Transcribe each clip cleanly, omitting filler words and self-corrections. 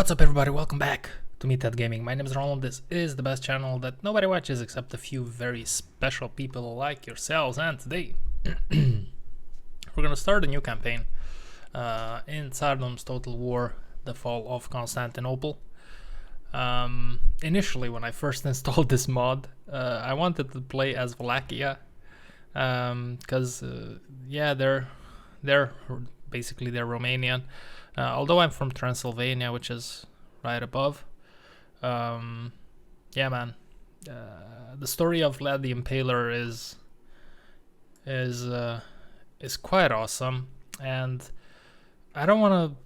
What's up everybody, welcome back to Meathead Gaming. My name is Ronald. This is the best channel that nobody watches except a few very special people like yourselves, and today we're gonna start a new campaign in Tsardoms Total War, the fall of Constantinople. Initially when I first installed this mod, I wanted to play as Wallachia because yeah, they're basically they're Romanian. Although I'm from Transylvania, which is right above. Yeah, man. The story of Vlad the Impaler is quite awesome, and I don't want to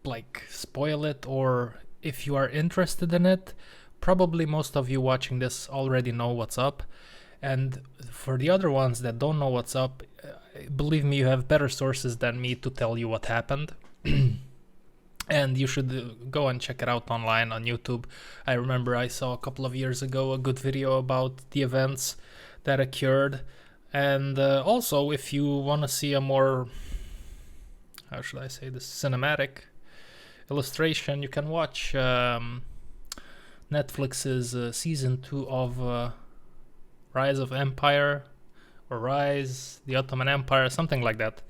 like spoil it, or if you are interested in it, probably most of you watching this already know what's up. And for the other ones that don't know what's up, believe me, you have better sources than me to tell you what happened. And you should go and check it out online on YouTube. I remember I saw a couple of years ago a good video about the events that occurred. And also, if you want to see a more, how should I say this, cinematic illustration, you can watch Netflix's season 2 of Rise of Empire, or Rise, the Ottoman Empire, something like that.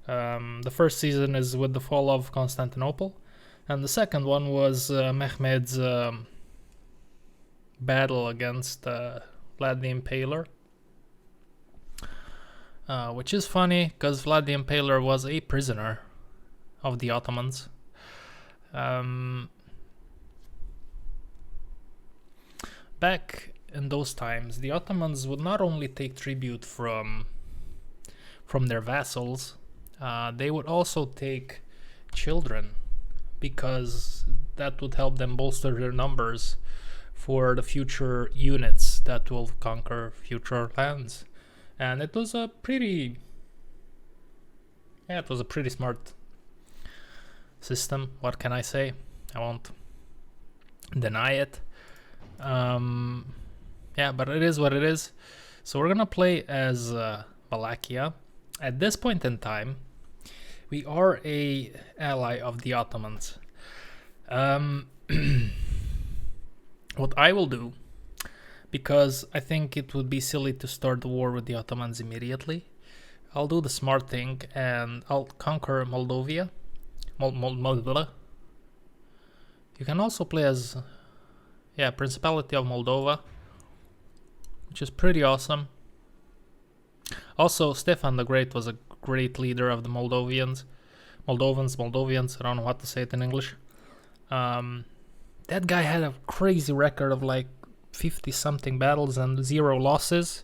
The first season is with the fall of Constantinople, and the second one was Mehmed's battle against Vlad the Impaler, which is funny because Vlad the Impaler was a prisoner of the Ottomans. Back in those times, the Ottomans would not only take tribute from their vassals, they would also take children, because that would help them bolster their numbers for the future units that will conquer future lands. And it was a pretty smart system. What can I say? I won't deny it. Yeah, but it is what it is. So we're gonna play as Wallachia. At this point in time, we are a ally of the Ottomans. What I will do, because I think it would be silly to start the war with the Ottomans immediately, I'll do the smart thing and I'll conquer Moldavia. Moldova. You can also play as, yeah, Principality of Moldova, which is pretty awesome. Also, Stefan the Great was a great leader of the Moldavians, I don't know how to say it in English. That guy had a crazy record of like 50 something battles and 0 losses,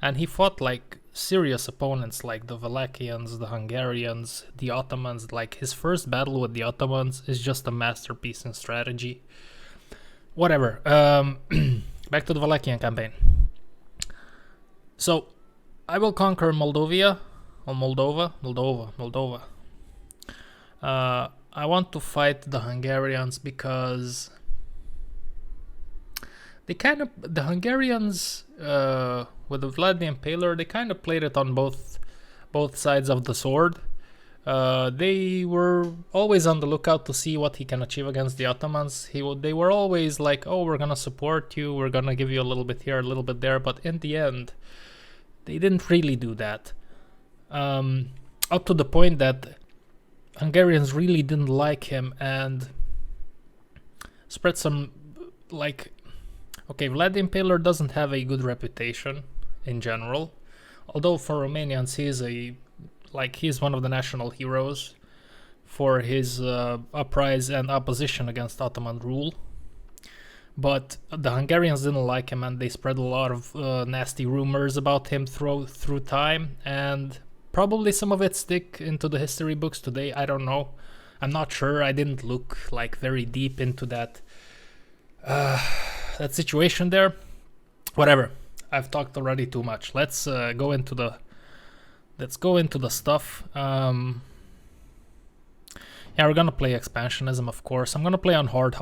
and he fought like serious opponents like the Wallachians, the Hungarians, the Ottomans. Like his first battle with the Ottomans is just a masterpiece in strategy. Whatever. Back to the Wallachian campaign. So I will conquer Moldova. I want to fight the Hungarians because the Hungarians with the Vlad the Impaler, they kind of played it on both sides of the sword. They were always on the lookout to see what he can achieve against the Ottomans. They were always like, oh, we're gonna support you, we're gonna give you a little bit here, a little bit there, but in the end, they didn't really do that. Up to the point that Hungarians really didn't like him and spread some, like, okay, Vlad the Impaler doesn't have a good reputation in general, although for Romanians he's one of the national heroes for his uprise and opposition against Ottoman rule. But the Hungarians didn't like him, and they spread a lot of nasty rumors about him through time, and probably some of it stick into the history books today. I don't know. I'm not sure. I didn't look like very deep into that situation there. Whatever. I've talked already too much. Let's go into the stuff. Yeah, we're gonna play expansionism, of course. I'm gonna play on hard,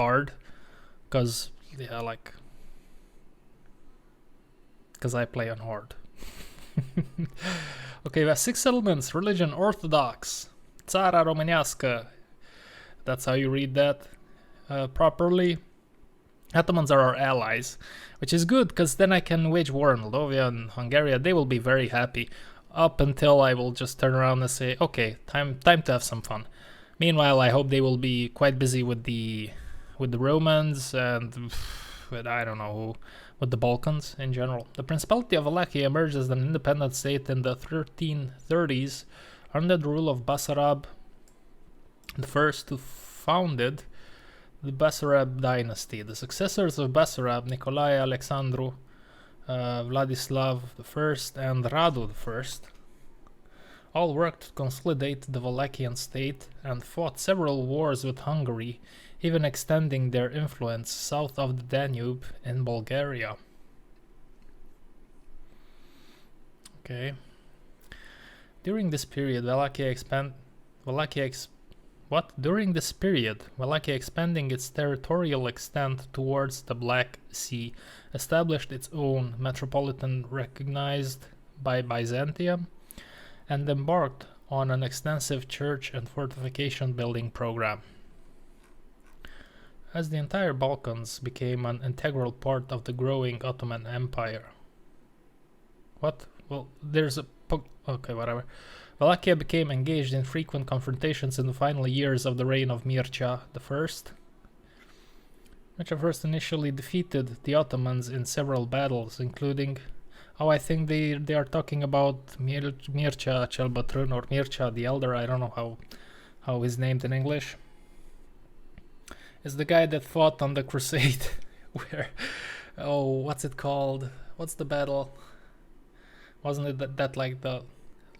because I play on hard. Okay, we have 6 settlements. Religion, Orthodox. Țara Românească. That's how you read that. properly, Ottomans are our allies, which is good because then I can wage war on Moldavia and Hungary. They will be very happy up until I will just turn around and say, okay, time to have some fun. Meanwhile, I hope they will be quite busy with the Romans and with I don't know who, with the Balkans in general. The Principality of Wallachia emerged as an independent state in the 1330s under the rule of Basarab the First, who founded the Basarab dynasty. The successors of Basarab, Nicolae Alexandru, Vladislav I, and Radu I, all worked to consolidate the Wallachian state and fought several wars with Hungary, even extending their influence south of the Danube in Bulgaria. Okay. During this period, Wallachia expanding its territorial extent towards the Black Sea, established its own metropolitan recognized by Byzantium, and embarked on an extensive church and fortification building program. As the entire Balkans became an integral part of the growing Ottoman Empire. What? Well, there's a... okay, whatever. Wallachia became engaged in frequent confrontations in the final years of the reign of Mircea I. Mircea I initially defeated the Ottomans in several battles, including... oh, I think they are talking about Mircea cel Bătrân or Mircea the Elder. I don't know how he's named in English. It's the guy that fought on the crusade where... oh, what's it called? What's the battle? Wasn't it that like the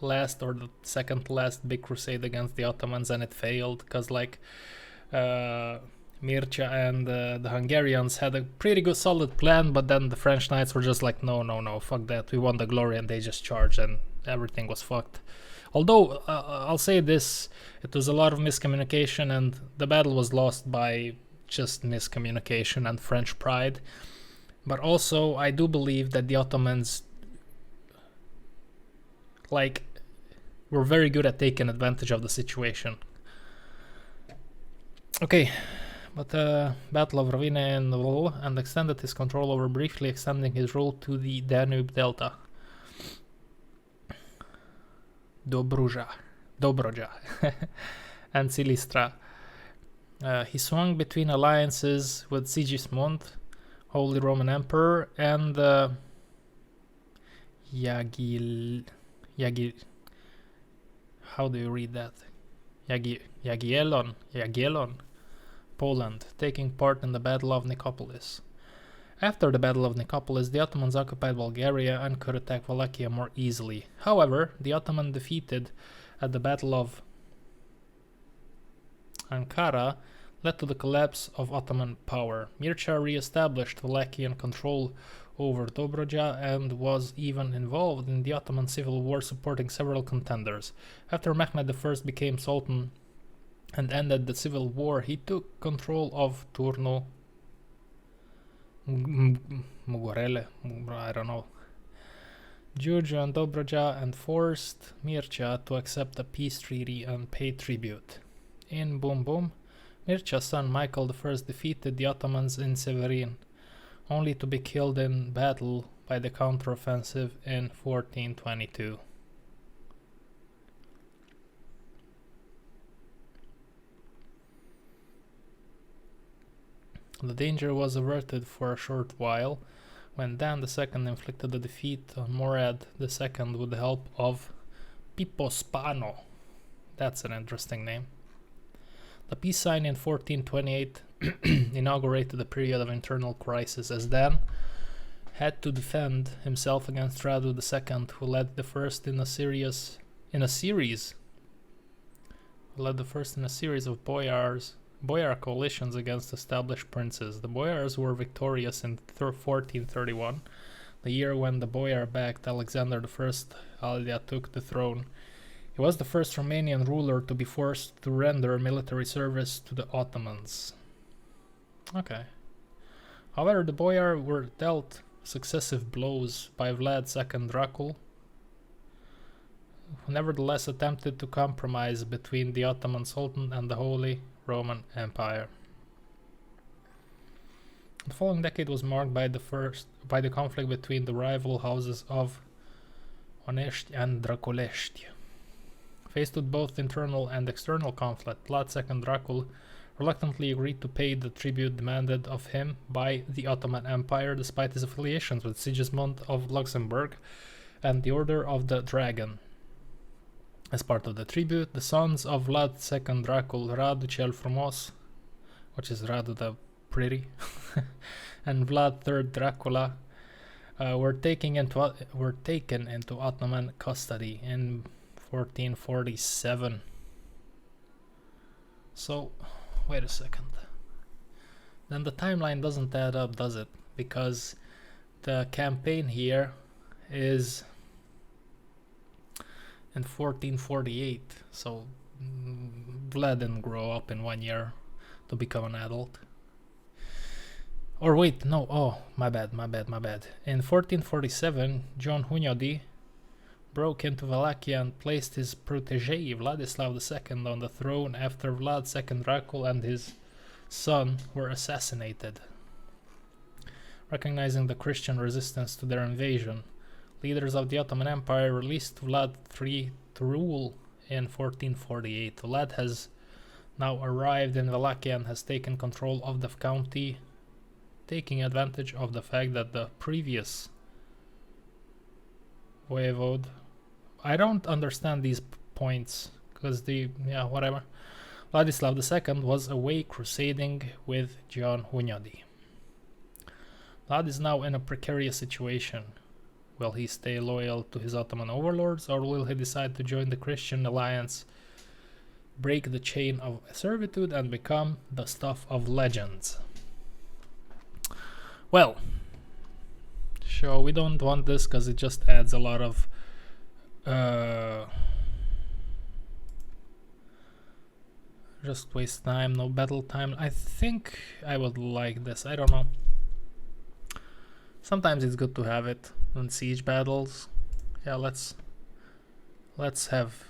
last or the second to last big crusade against the Ottomans, and it failed because like Mircea and the Hungarians had a pretty good solid plan, but then the French knights were just like, no, fuck that, we want the glory, and they just charged and everything was fucked. Although I'll say this, it was a lot of miscommunication and the battle was lost by just miscommunication and French pride. But also I do believe that the Ottomans like were very good at taking advantage of the situation. Okay, but Battle of Ravine and extended his control over, briefly extending his rule to the Danube Delta. Dobroja and Silistra. He swung between alliances with Sigismund, Holy Roman Emperor, and how do you read that? Jagiellon, Poland, taking part in the Battle of Nicopolis. After the Battle of Nicopolis, the Ottomans occupied Bulgaria and could attack Wallachia more easily. However, the Ottoman defeated at the Battle of Ankara led to the collapse of Ottoman power. Mircea re-established Wallachian control over Dobroja and was even involved in the Ottoman civil war, supporting several contenders. After Mehmed I became Sultan and ended the civil war, he took control of Turnu, Mugorele, I don't know, Giurgiu and Dobroja, and forced Mircea to accept a peace treaty and pay tribute. In Boom Boom, Mircea's son Michael I defeated the Ottomans in Severin, only to be killed in battle by the counteroffensive in 1422. The danger was averted for a short while when Dan II inflicted a defeat on Murad II with the help of Pippo Spano. That's an interesting name. The peace sign in 1428 inaugurated a period of internal crisis, as Dan had to defend himself against Radu II, who led the first in a series of boyar coalitions against established princes. The boyars were victorious in 1431, the year when the boyar-backed Alexander I Alia took the throne. He was the first Romanian ruler to be forced to render military service to the Ottomans. Okay. However, the boyar were dealt successive blows by Vlad II Dracul, who nevertheless attempted to compromise between the Ottoman Sultan and the Holy Roman Empire. The following decade was marked by the conflict between the rival houses of Onești and Draculești. Faced with both internal and external conflict, Vlad II Dracul reluctantly agreed to pay the tribute demanded of him by the Ottoman Empire despite his affiliations with Sigismund of Luxembourg and the Order of the Dragon. As part of the tribute, the sons of Vlad II Dracul, Radu cel Frumos, which is Radu the Pretty, and Vlad III Dracula were taken into Ottoman custody in 1447. So, wait a second. Then the timeline doesn't add up, does it? Because the campaign here is in 1448. So Vlad didn't grow up in 1 year to become an adult. Or wait, no, oh, my bad. In 1447, John Hunyadi broke into Wallachia and placed his protege Vladislav II on the throne after Vlad II Dracul and his son were assassinated. Recognizing the Christian resistance to their invasion, leaders of the Ottoman Empire released Vlad III to rule in 1448. Vlad has now arrived in Wallachia and has taken control of the county, taking advantage of the fact that the previous voivode, I don't understand these points because whatever. Vladislav II was away crusading with John Hunyadi. Vlad is now in a precarious situation. Will he stay loyal to his Ottoman overlords, or will he decide to join the Christian alliance, break the chain of servitude, and become the stuff of legends? Well, sure, we don't want this because it just adds a lot of just waste time, no battle time. I think I would like this. I don't know. Sometimes it's good to have it on siege battles. Yeah, let's have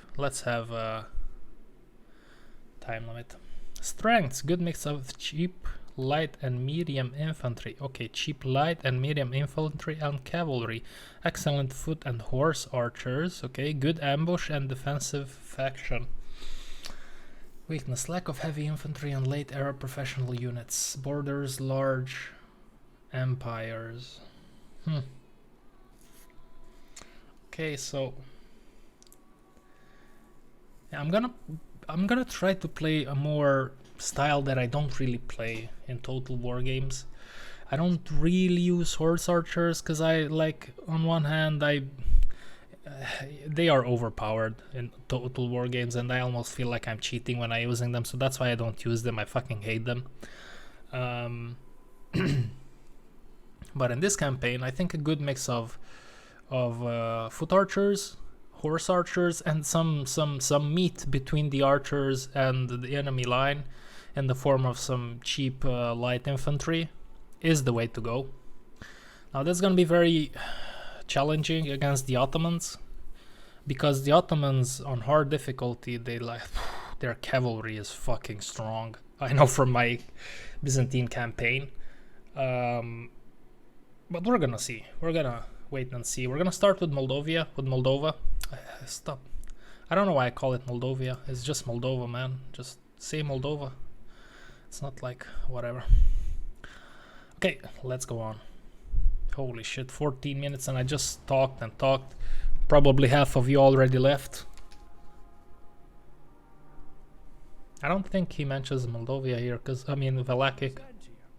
time limit. Strengths, good mix of cheap, light and medium infantry. Okay, cheap, light and medium infantry and cavalry. Excellent foot and horse archers. Okay, good ambush and defensive faction. Weakness, lack of heavy infantry and late era professional units. Borders large empires. Okay, so yeah, I'm gonna try to play a more style that I don't really play in Total War games. I don't really use horse archers because I like, on one hand, they are overpowered in Total War games and I almost feel like I'm cheating when I'm using them, so that's why I don't use them. I fucking hate them. But in this campaign, I think a good mix of foot archers, horse archers, and some meat between the archers and the enemy line in the form of some cheap light infantry is the way to go. Now that's gonna be very challenging against the Ottomans, because the Ottomans on hard difficulty, their cavalry is fucking strong. I know from my Byzantine campaign. But we're gonna see. We're gonna wait and see. We're gonna start with Moldova. Stop. I don't know why I call it Moldova. It's just Moldova, man. Just say Moldova. It's not like whatever. Okay, let's go on. Holy shit, 14 minutes and I just talked and talked. Probably half of you already left. I don't think he mentions Moldova here, because I mean Wallachia.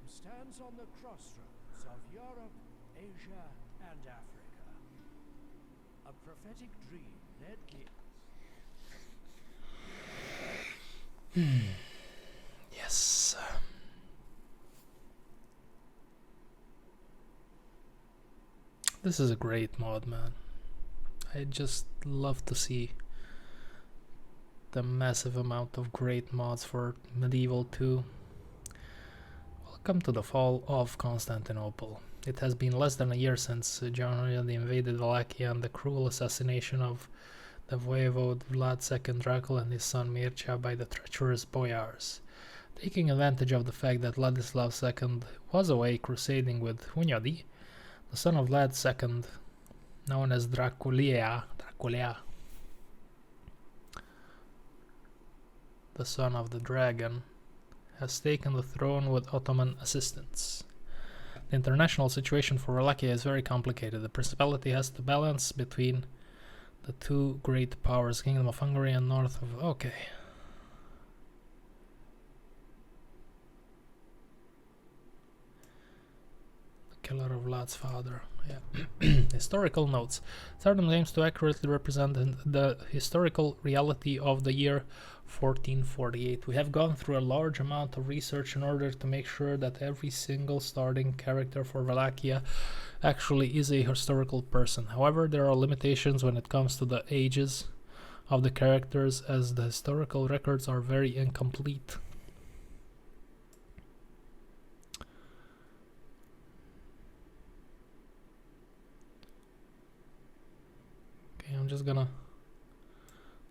Stands on the crossroads of Europe, Asia, and Africa. A prophetic dream led the Yes. This is a great mod, man. I just love to see the massive amount of great mods for Medieval 2. Welcome to the fall of Constantinople. It has been less than a year since John invaded Wallachia and the cruel assassination of the voivode Vlad II Dracul and his son Mircea by the treacherous boyars. Taking advantage of the fact that Ladislav II was away crusading with Hunyadi, the son of Vlad II, known as Draculia, the son of the dragon, has taken the throne with Ottoman assistance. The international situation for Wallachia is very complicated. The principality has to balance between the two great powers, Kingdom of Hungary and north of... Okay. Killer of Vlad's father. Yeah. Historical notes. Tsardoms aims to accurately represent the historical reality of the year 1448. We have gone through a large amount of research in order to make sure that every single starting character for Wallachia actually is a historical person. However, there are limitations when it comes to the ages of the characters, as the historical records are very incomplete. I'm just gonna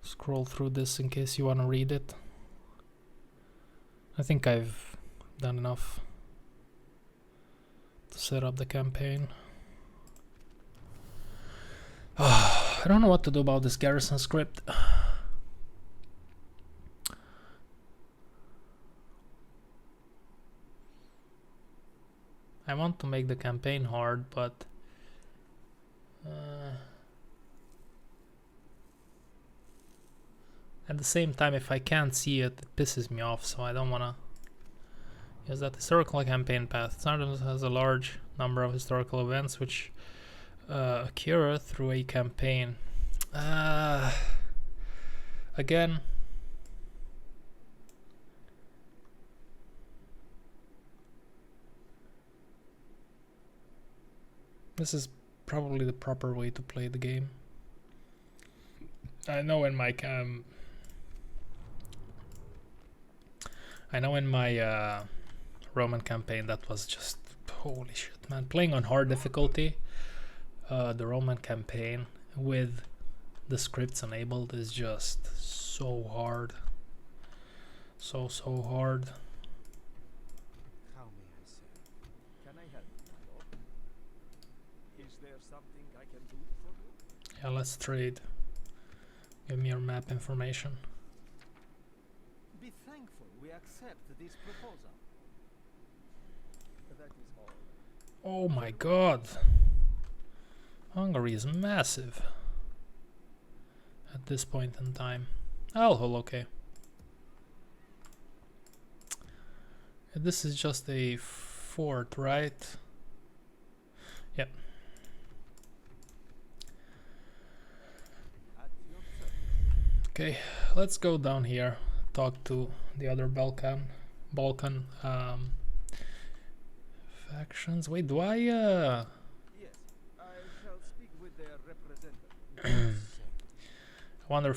scroll through this in case you want to read it. I think I've done enough to set up the campaign. I don't know what to do about this garrison script. I want to make the campaign hard, but at the same time, if I can't see it, it pisses me off, so I don't want to use that. Historical campaign path. Tsardoms has a large number of historical events which occur through a campaign. Again, this is probably the proper way to play the game. I know in my Roman campaign that was just holy shit, man. Playing on hard difficulty, the Roman campaign with the scripts enabled is just so hard. So hard. How may I say? Can I help you, my lord? Is there something I can do for you? Yeah, let's trade. Give me your map information. Be thankful we accept this proposal. That is all. Oh my god. Hungary is massive at this point in time. Oh, okay. This is just a fort, right? Yep. Okay, let's go down here, talk to the other Balkan factions. Wait, do I Yes, I shall speak with their representative. I wonder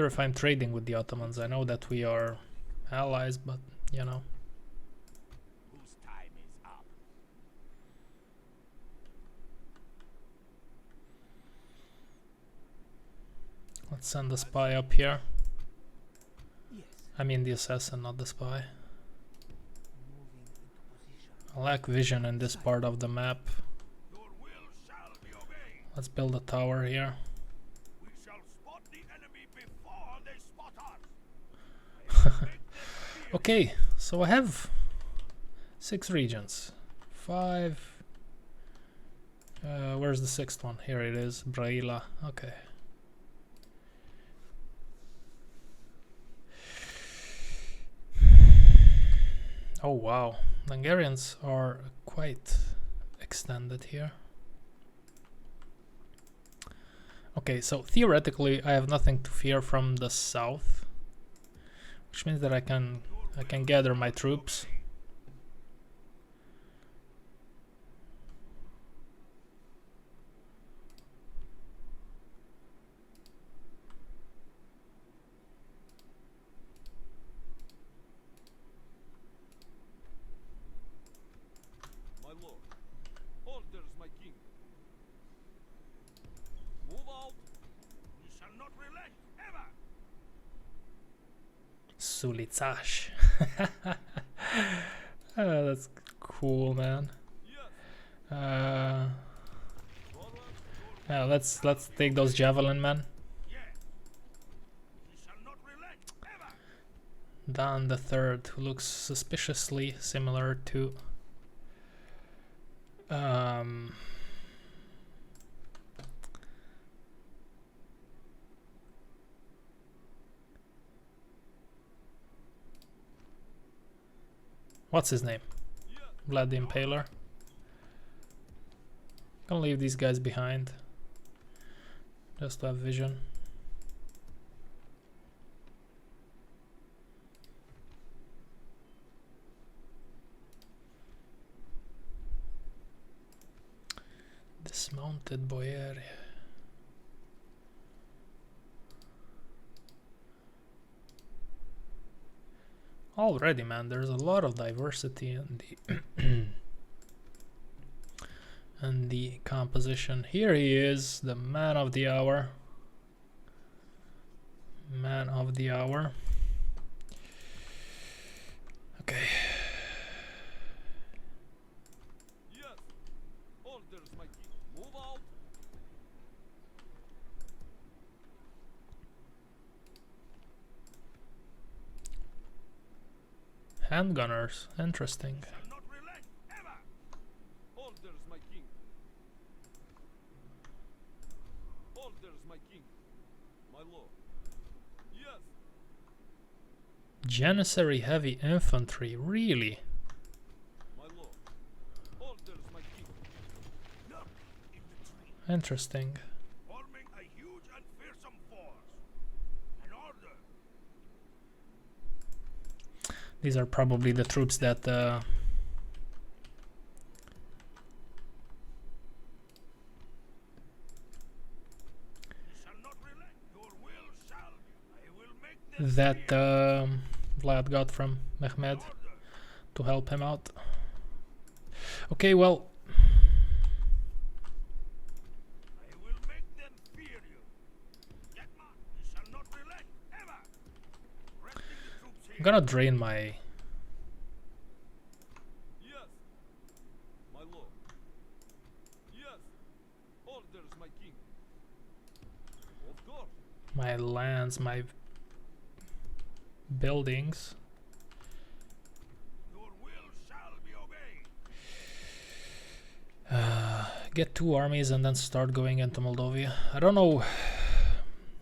if I'm trading with the Ottomans. I know that we are allies, but you know. Whose time is up? Let's send the spy up here. Yes. I mean the assassin, not the spy. Moving into position. I lack vision in this part of the map. Your will shall be obeyed. Let's build a tower here. We shall spot the enemy before they spot us. Okay, so I have 6 regions. 5. Where's the 6th one? Here it is, Braila. Okay. Oh wow, the Hungarians are quite extended here. Okay, so theoretically I have nothing to fear from the south, which means that I can gather my troops. My lord, orders my king. Move out Sulicash. That's cool, man. Yeah, let's take those javelin, man. Dan the Third, who looks suspiciously similar to what's his name? Vlad the Impaler. Gonna leave these guys behind just to have vision. Dismounted Boyeri. Already, man, there's a lot of diversity in the and the composition. Here he is, the man of the hour. Man of the hour. Okay. Yes. Orders, my king. Move out. Handgunners, interesting. Not relent ever. Orders, my king. Orders, my king. My lord. Yes. Janissary heavy infantry, really? My lord. Orders, my king. Not infantry. Interesting. Forming a huge and fearsome force. An order. These are probably the troops that Vlad got from Mehmed to help him out. Okay, well, I'm gonna drain my... Yes, my lord. Yes, orders, my king. Of course. my lands, my buildings. Your will shall be obeyed. Get 2 armies and then start going into Moldavia. I don't know.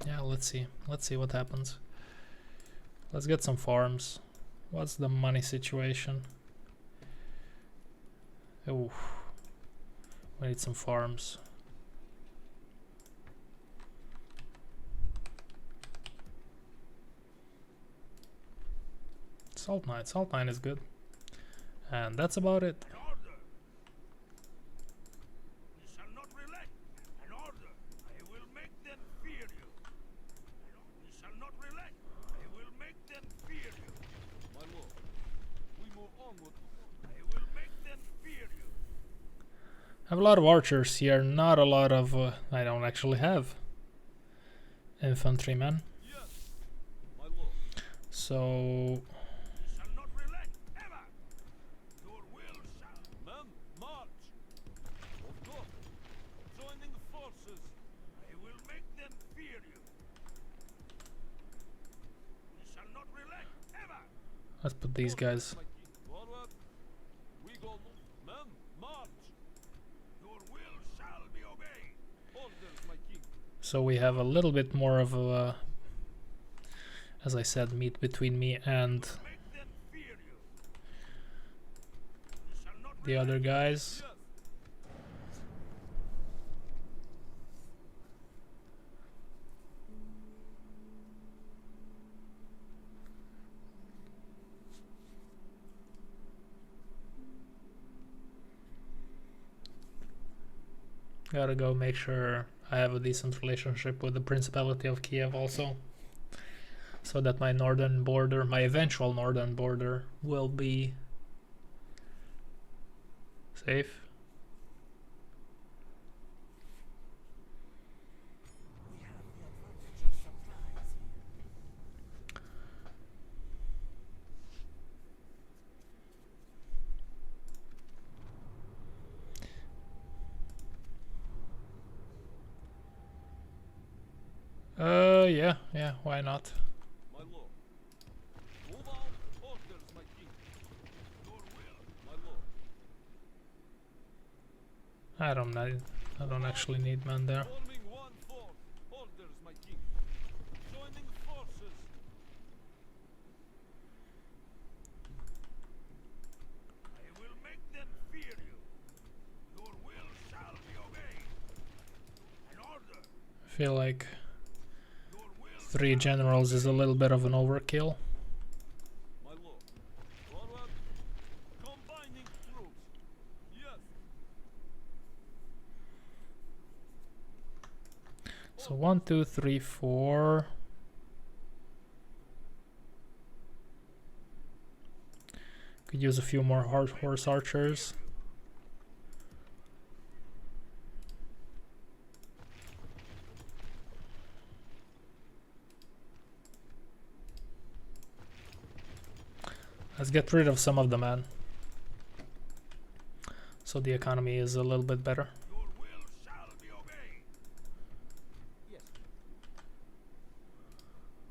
Yeah, let's see. Let's see what happens. Let's get some farms. What's the money situation? Oh, we need some farms. Salt mine. Salt mine is good. And that's about it. I have a lot of archers here, not a lot of... I don't actually have infantrymen. Yes, my lord. So... Shall not relent ever. Your will shall. Men, march. Of course. Joining forces. I will make them fear you. We shall not relent ever. let's put these guys. Forward. We go. Men, march. Your will shall be obeyed. Orders, my king. So we have a little bit more of a... as I said, meat between me and Make them fear you. We shall not the other guys. Yes. Gotta go make sure I have a decent relationship with the Principality of Kiev also, so that my northern border, my eventual northern border, will be safe. We have the advantage of Yeah, why not? My lord. Move out. Orders, my king. Your will, my lord. I don't actually need men there. Forming one force. Orders, my king. Joining forces. I will make them fear you. Your will shall be obeyed. An order. I feel like Your will, 3 generals is a little bit of an overkill. my lord. Forward. Combining troops. Yes. So 1, 2, 3, 4. Could use a few more horse archers. Let's get rid of some of the men, so the economy is a little bit better. Your will shall be obeyed. Yes.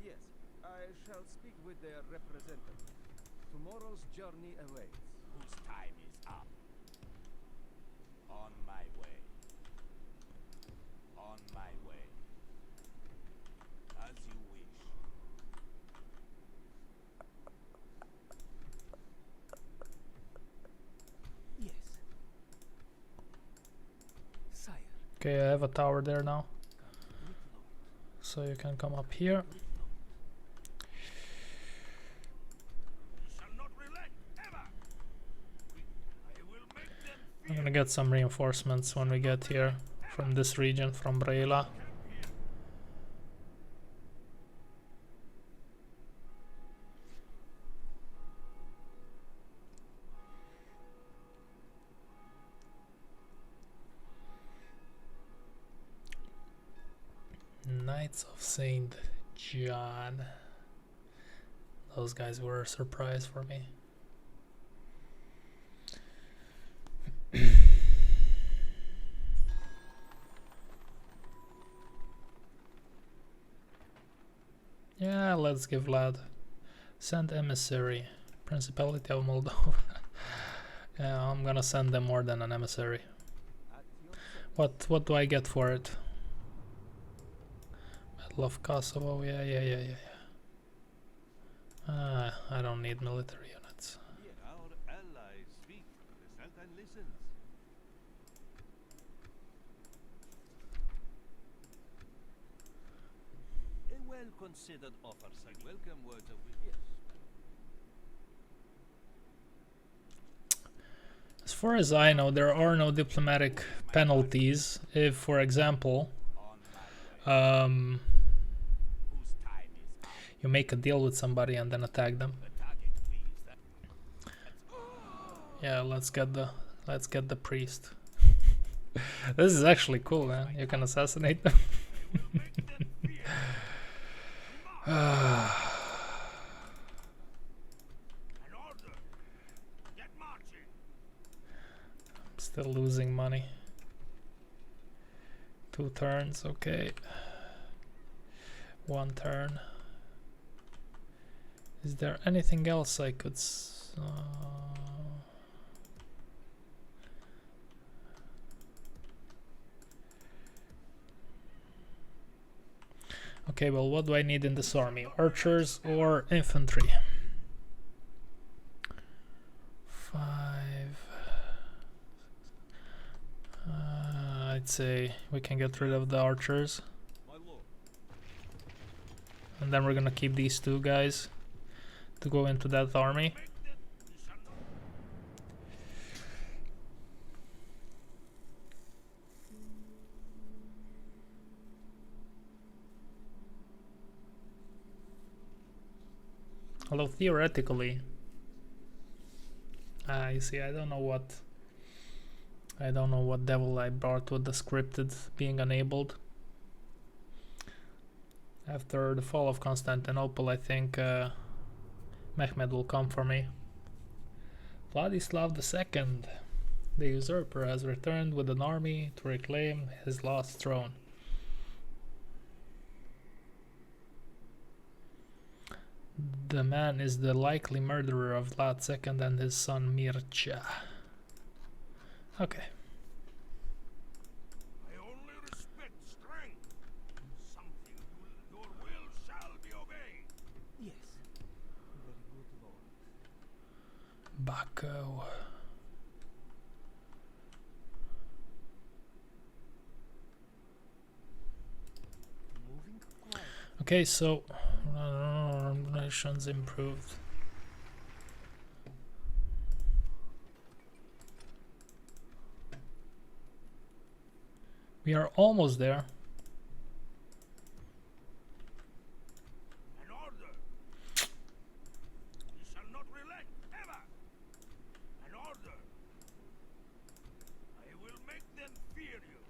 Yes, I shall speak with their representative. Tomorrow's journey awaits. Whose time is up. On my way. On my way. As you wish. Yes. Sire. Okay, I have a tower there now, so you can come up here. We shall not relent ever. I will make them I'm gonna get some reinforcements when we get here from this region, from Brela. Knights of Saint John. Those guys were a surprise for me. Yeah, let's give Vlad. Send emissary. Principality of Moldova. Yeah, I'm gonna send them more than an emissary. At your What do I get for it? Battle of Kosovo, yeah. I don't need military units. Our allies speak. The Sultan listens. A well-considered offer, sir. Welcome words of wisdom. As far as I know, there are no diplomatic penalties if, for example, On my way. Whose time is up. you make a deal with somebody and then attack them. The target, please. Yeah, let's get the priest. This is actually cool, man. You can assassinate them. Make them fear. I'm An order. Get marching. still losing money. 2 turns, okay. 1 turn. Is there anything else I could Okay, well, what do I need in this army? Archers or infantry? 5. I'd say we can get rid of the archers. My lord. And then we're gonna keep these 2 guys to go into that army. Make them. We shall not. Although theoretically, you see, I don't know what devil I brought with the scripted being enabled. After the fall of Constantinople, I think Mehmed will come for me. Vladislav II, the usurper, has returned with an army to reclaim his lost throne. The man is the likely murderer of Vlad II and his son Mircea. Okay. I only respect strength. Something your will shall be obeyed. Yes. Very good, Lord. Baco. Moving quiet. Okay, so relations improved. We are almost there. An order. You shall not relent ever. An order. I will make them fear you.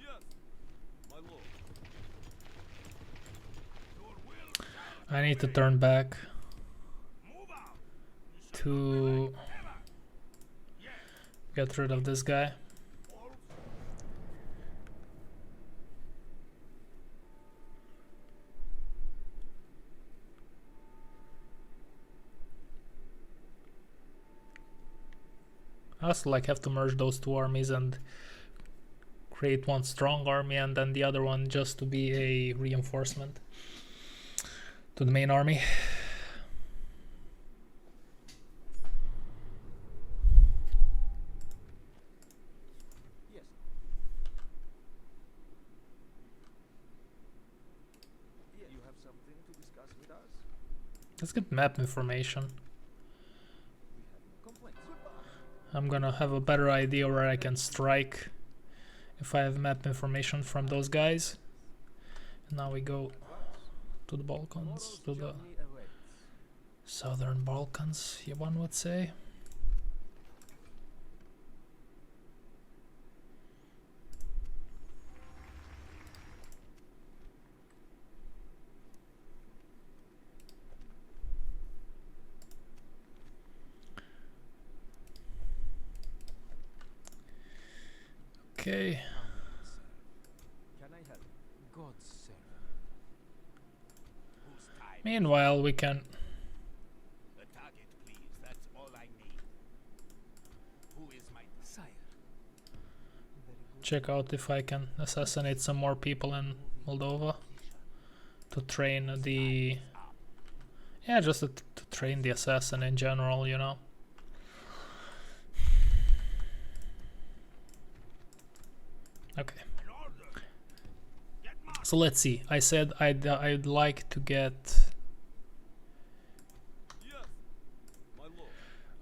Yes, my lord. Your will shall I need to turn back move out. You shall to ever. Yes, get rid of this guy. all I also like have to merge those two armies and create one strong army and then the other one just to be a reinforcement to the main army. Yes. Yeah. You have something to discuss with us? Let's get map information. We have no complaints. Goodbye. I'm gonna have a better idea where I can strike if I have map information from those guys. And now we go to the Balkans, to the Journey awaits. southern Balkans, one would say. Okay. Can I help? God's servant. whose time. Meanwhile, we can The target, please. That's all I need. Who is my Sire. Very good. check out if I can assassinate some more people in Moldova to train the, yeah, just to train the assassin in general, you know. Okay, an order? Get marked. so let's see. I said I'd like to get Yes, my lord.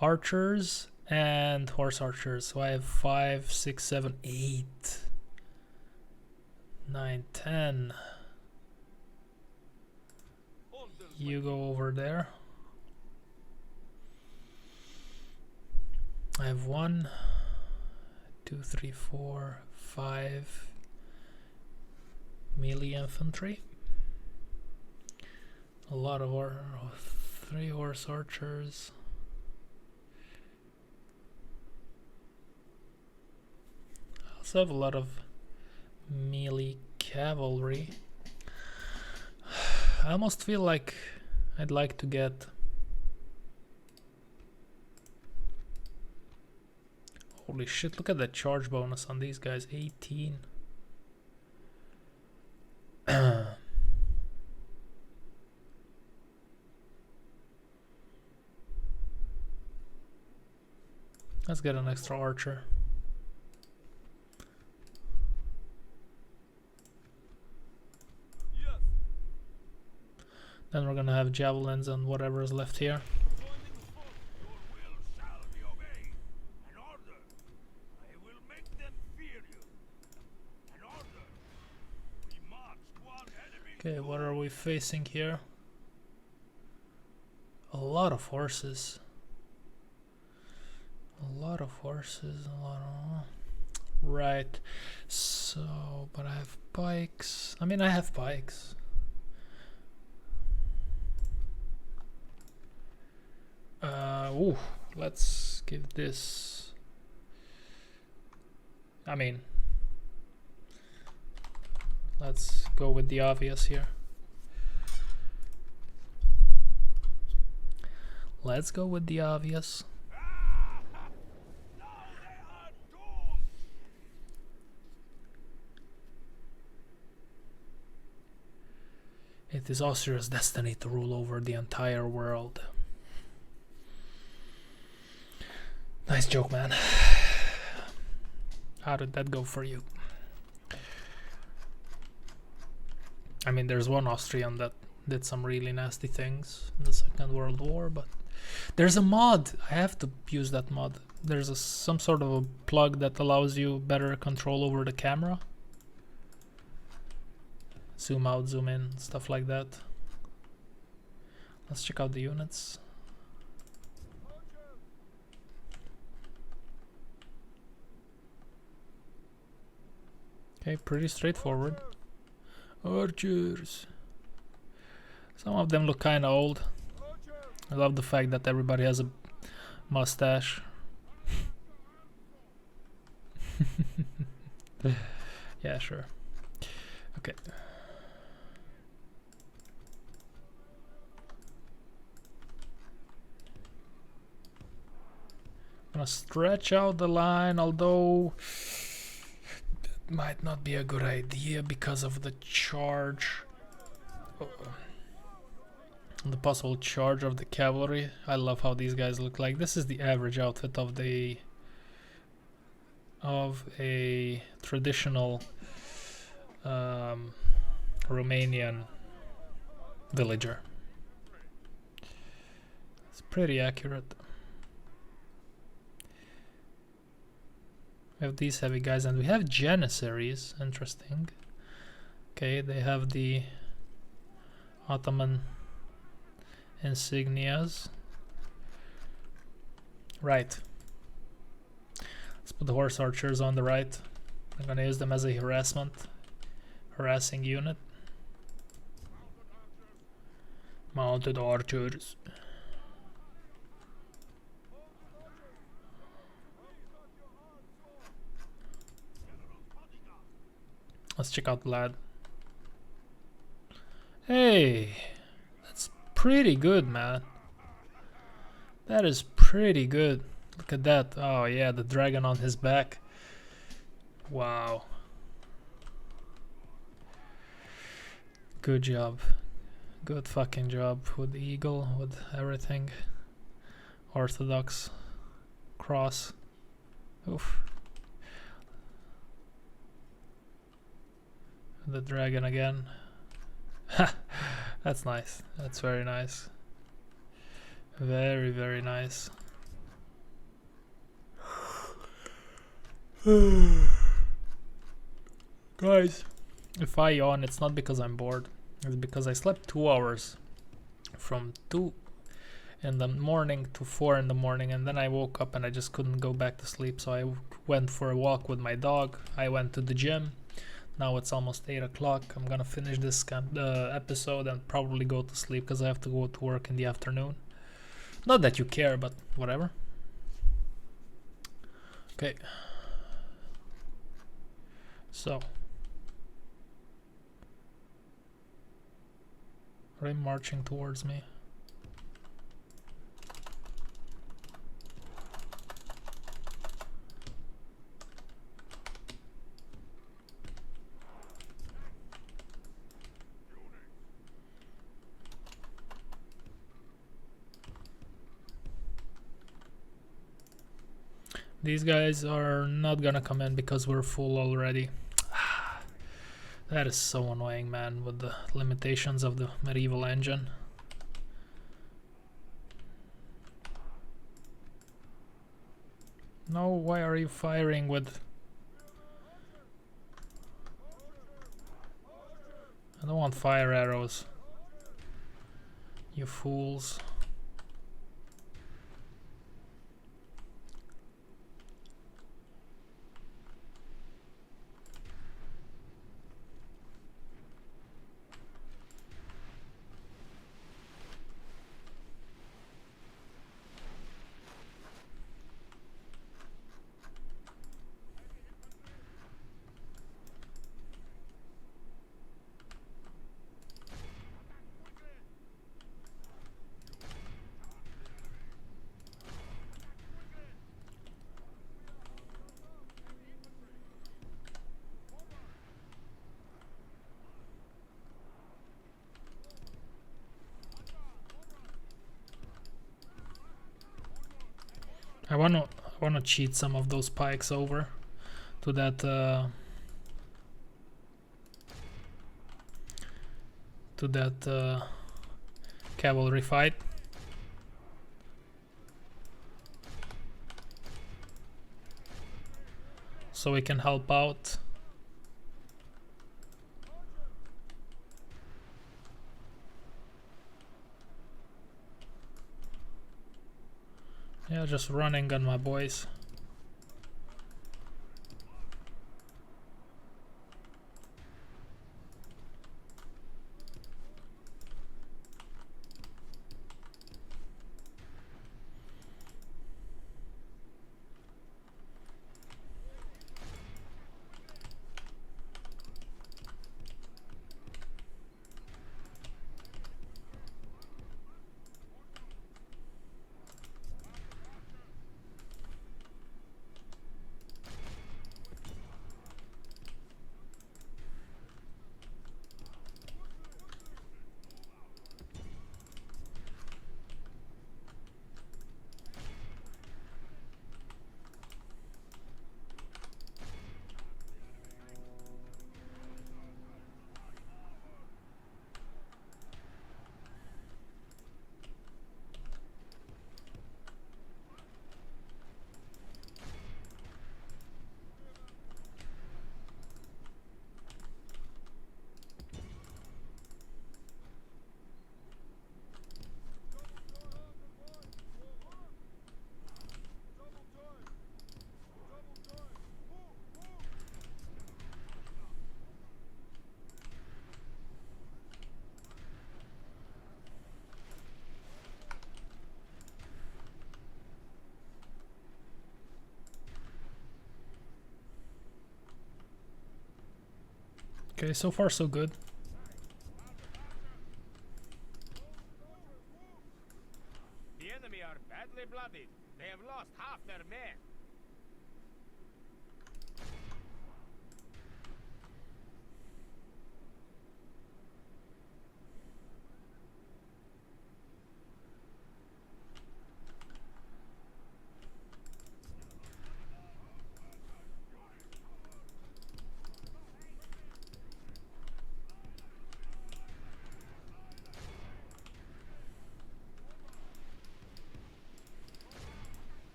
archers and horse archers. So I have 5, 6, 7, 8, 9, 10. Orders, my You go over there. I have 1, 2, 3, 4, 5 melee infantry. A lot of 3 horse archers. I also have a lot of melee cavalry. I almost feel like I'd like to get holy shit, look at that charge bonus on these guys, 18. Let's get an extra archer. Yes, Then we're gonna have javelins and whatever is left here. joining the force. Your will shall be obeyed. An order. I will make them fear you. An order. We march to our enemy. Okay, what are we facing here? A lot of horses. A lot of horses, a lot of... Right. So, but I have pikes. I mean, I have pikes. Ooh, let's give this I mean, let's go with the obvious here. Let's go with the obvious. It is Austria's destiny to rule over the entire world. Nice joke, man. How did that go for you? I mean, there's one Austrian that did some really nasty things in the Second World War, but there's a mod. I have to use that mod. There's some sort of a plug that allows you better control over the camera. Zoom out, zoom in, stuff like that. Let's check out the units. Okay, pretty straightforward. Archers. Some of them look kinda old. I love the fact that everybody has a mustache. Yeah, sure. Okay. I'm gonna stretch out the line, although it might not be a good idea because of the charge. The possible charge of the cavalry. I love how these guys look like. This is the average outfit of a traditional Romanian villager. It's pretty accurate. We have these heavy guys, and we have Janissaries. Interesting. Okay, they have the Ottoman insignias. Right. Let's put the horse archers on the right. I'm gonna use them as a harassing unit. Mounted archers. Let's check out Vlad. Hey, that's pretty good, man. That is pretty good. Look at that. Oh yeah, the dragon on his back. Wow. Good job. Good fucking job with the eagle, with everything. Orthodox cross. Oof. The dragon again. That's nice. That's very nice. Very, very nice. Guys, if I yawn, it's not because I'm bored. It's because I slept 2 hours from 2 in the morning to 4 in the morning, and then I woke up and I just couldn't go back to sleep. So I went for a walk with my dog. I went to the gym. Now it's almost 8 o'clock. I'm gonna finish this episode and probably go to sleep because I have to go to work in the afternoon. Not that you care, but whatever. Okay. So. Are they marching towards me? These guys are not gonna come in because we're full already. That is so annoying, man, with the limitations of the medieval engine. No, why are you firing with... I don't want fire arrows. You fools. I wanna cheat some of those pikes over to that cavalry fight. So we can help out. Yeah, just running on my boys. Okay, so far so good. The enemy are badly blooded. They have lost half their men.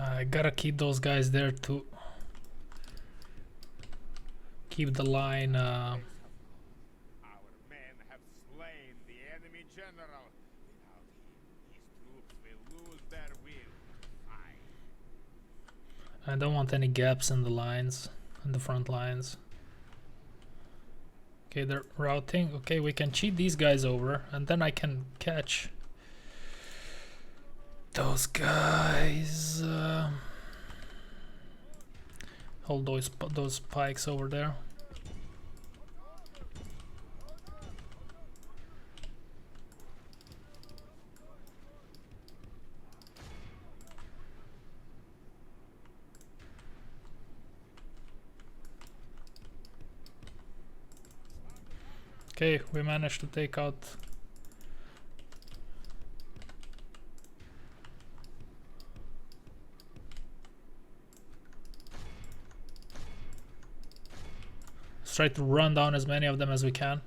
I gotta keep those guys there to keep the line. Our men have slain the enemy general. Without him, his troops will lose their will to fight. I don't want any gaps in the lines, in the front lines. Okay, they're routing. Okay, we can cheat these guys over, and then I can catch those guys. Hold those pikes over there. Okay, we managed to take out let's try to run down as many of them as we can.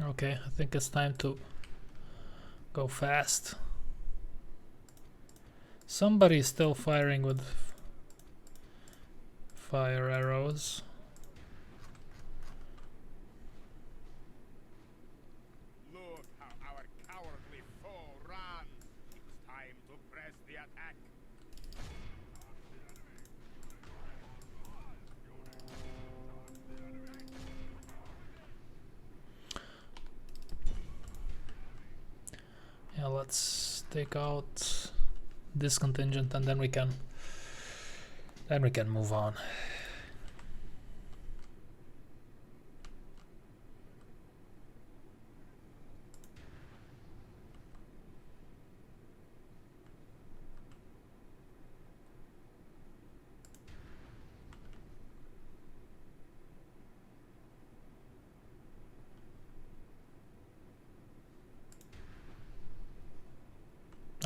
Okay, I think it's time to go fast. Somebody's still firing with fire arrows. Look how our cowardly foe runs. It's time to press the attack. Yeah, let's take out this contingent and then we can move on.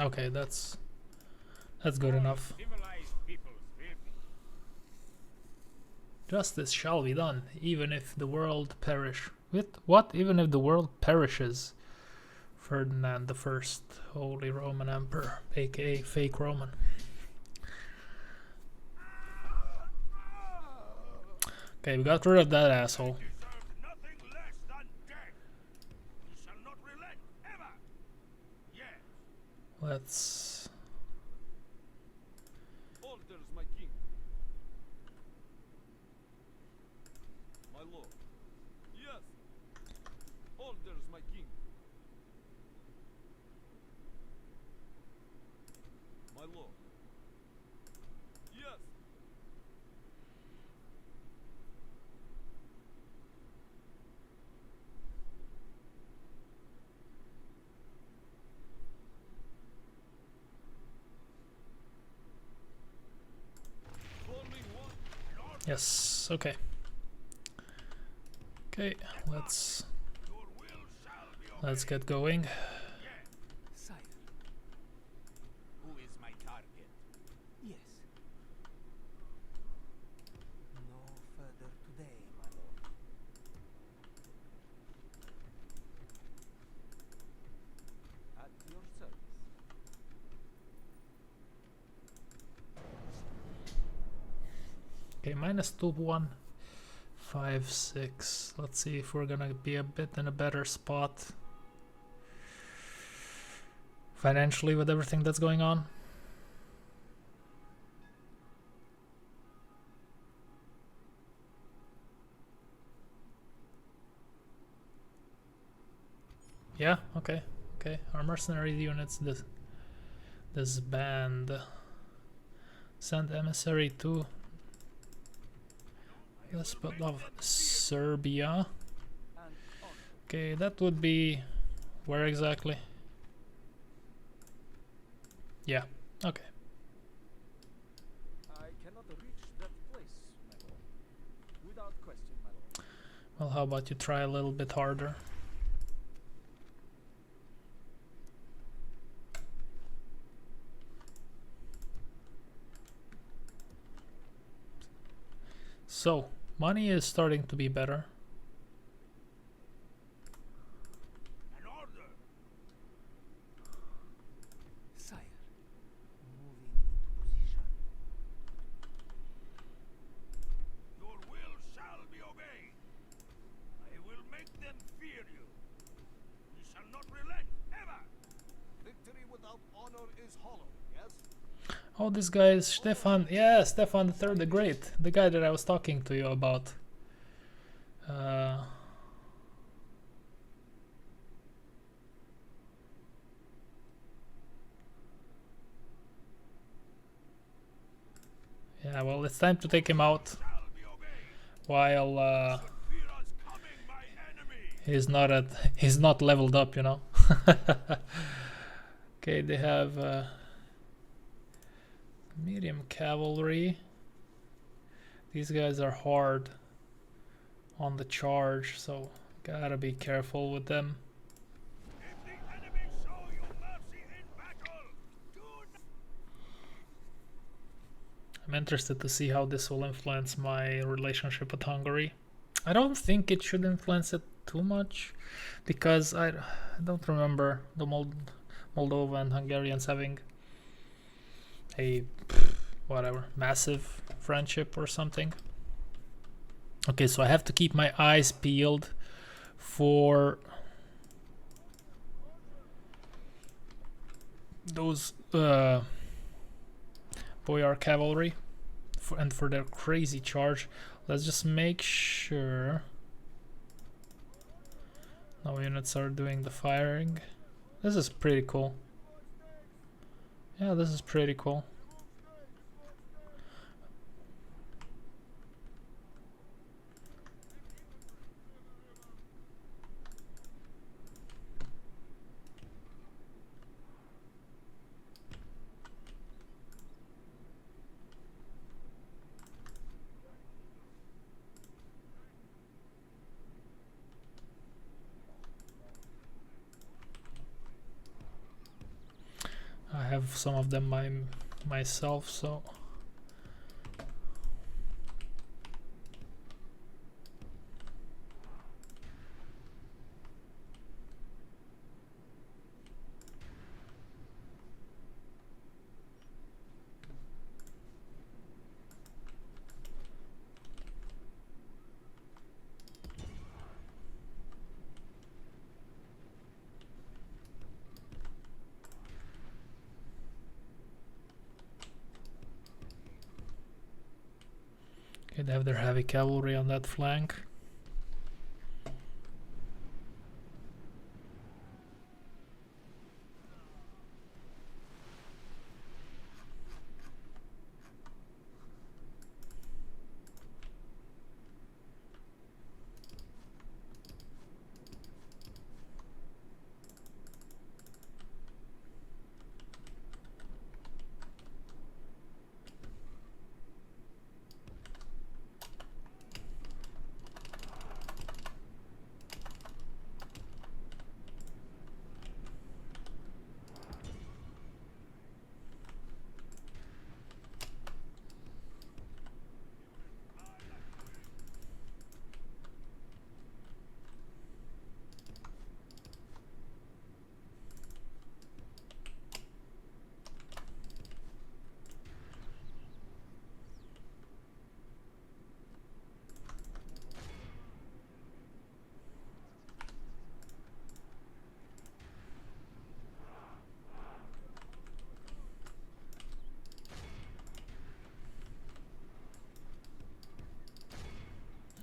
Okay, that's good enough. Civilized peoples will be. Justice shall be done, even if the world perish. With what? Even if the world perishes. Ferdinand the First, Holy Roman Emperor, aka fake Roman. Okay, we got rid of that asshole. Deserve nothing less than death. We shall not relent ever. Yes. Let's... Orders, my king. My lord. Yes. Orders, my king. My lord. Yes. Only one. Yes, okay. Okay, let's Your will shall be obeyed. get going. Sire. Who is my target? Yes. No further today, my lord. At your service. Okay, -2, 1, 5, 6. Let's see if we're gonna be a bit in a better spot financially with everything that's going on. Yeah, okay, okay. Our mercenary units disband. Send emissary to the spot of Serbia. And on. Okay, that would be where exactly? Yeah, okay. I cannot reach that place, my lord. Without question, my lord. Well, how about you try a little bit harder? So, money is starting to be better. An order. Sire. Moving into position. Your will shall be obeyed. I will make them fear you. We shall not relent ever. Victory without honor is hollow, yes? Oh, this guy is Stefan. Yeah, Stefan the Third the Great, the guy that I was talking to you about. Yeah, well, it's time to take him out Shall be obeyed. while Fear us coming, my enemy. he's not leveled up, you know. Okay, they have medium cavalry. These guys are hard on the charge, so gotta be careful with them. If the enemy show you mercy in battle, do not. I'm interested to see how this will influence my relationship with Hungary. I don't think it should influence it too much, because I don't remember the Moldova and Hungarians having a whatever massive friendship or something. Okay, so I have to keep my eyes peeled for those Boyar cavalry and for their crazy charge. Let's just make sure no units are doing the firing. This is pretty cool. Yeah, this is pretty cool. I have some of them myself, so they have their heavy cavalry on that flank.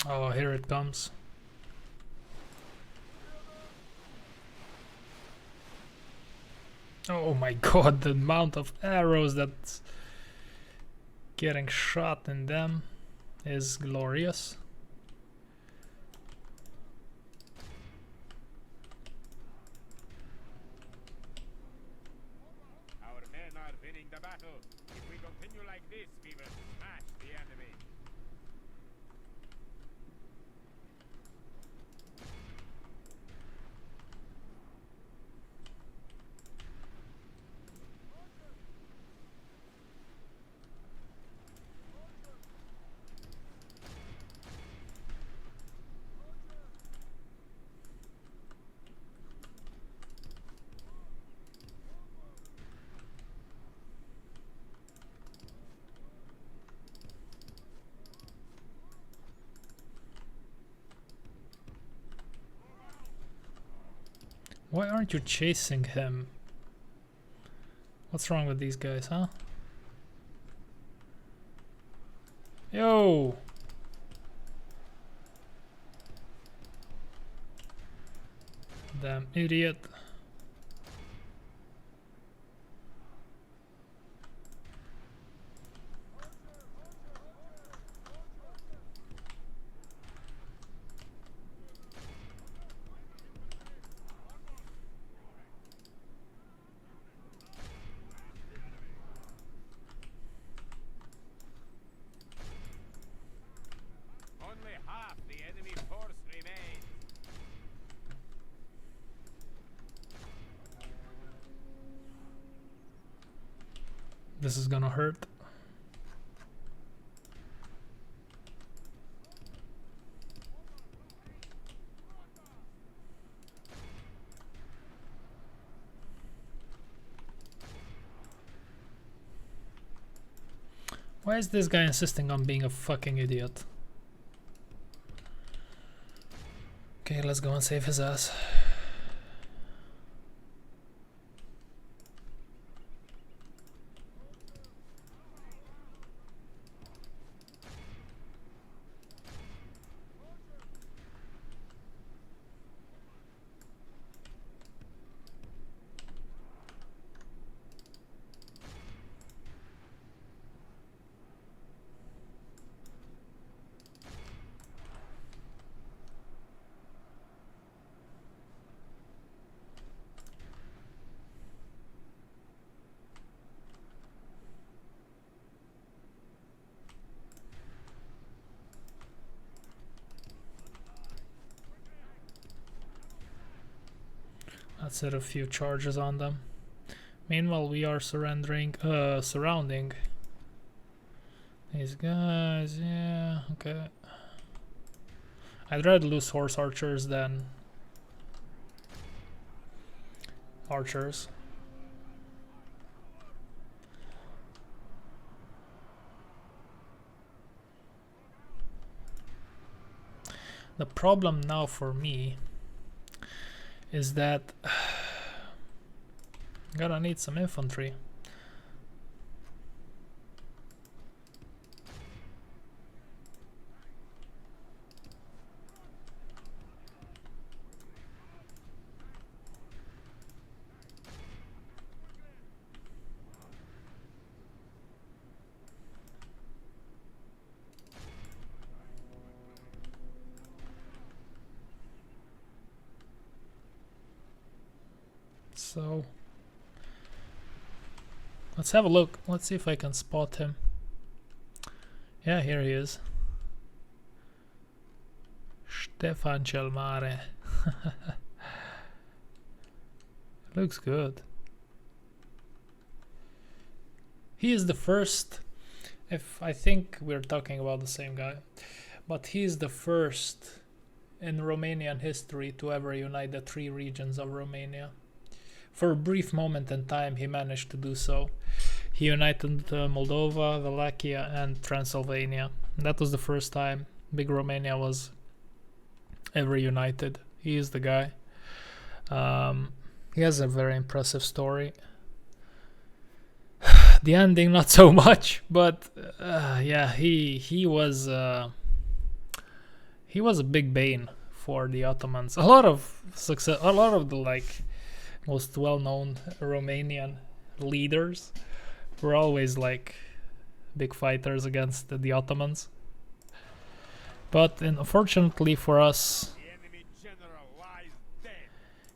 Oh, here it comes. Oh my god, the amount of arrows that's getting shot in them is glorious. Our men are winning the battle. If we continue like this, we will smash the enemy. Why aren't you chasing him? What's wrong with these guys, huh? Yo! Damn idiot. Only half the enemy force remains. This is gonna hurt. Why is this guy insisting on being a fucking idiot? Okay, let's go and save his ass. Let's set a few charges on them. Meanwhile, we are surrounding these guys. Yeah, okay. I'd rather lose horse archers than archers. The problem now for me is that I'm gonna need some infantry. So let's have a look. Let's see if I can spot him. Yeah, here he is. Stefan Chelmare. Looks good. He is the first, if I think we're talking about the same guy, but he is the first in Romanian history to ever unite the three regions of Romania. For a brief moment in time, he managed to do so. He united Moldova, Wallachia, and Transylvania. That was the first time Big Romania was ever united. He is the guy. He has a very impressive story. The ending, not so much, but yeah, he was a big bane for the Ottomans. A lot of success, a lot of the like most well-known Romanian leaders were always like big fighters against the Ottomans. But unfortunately for us,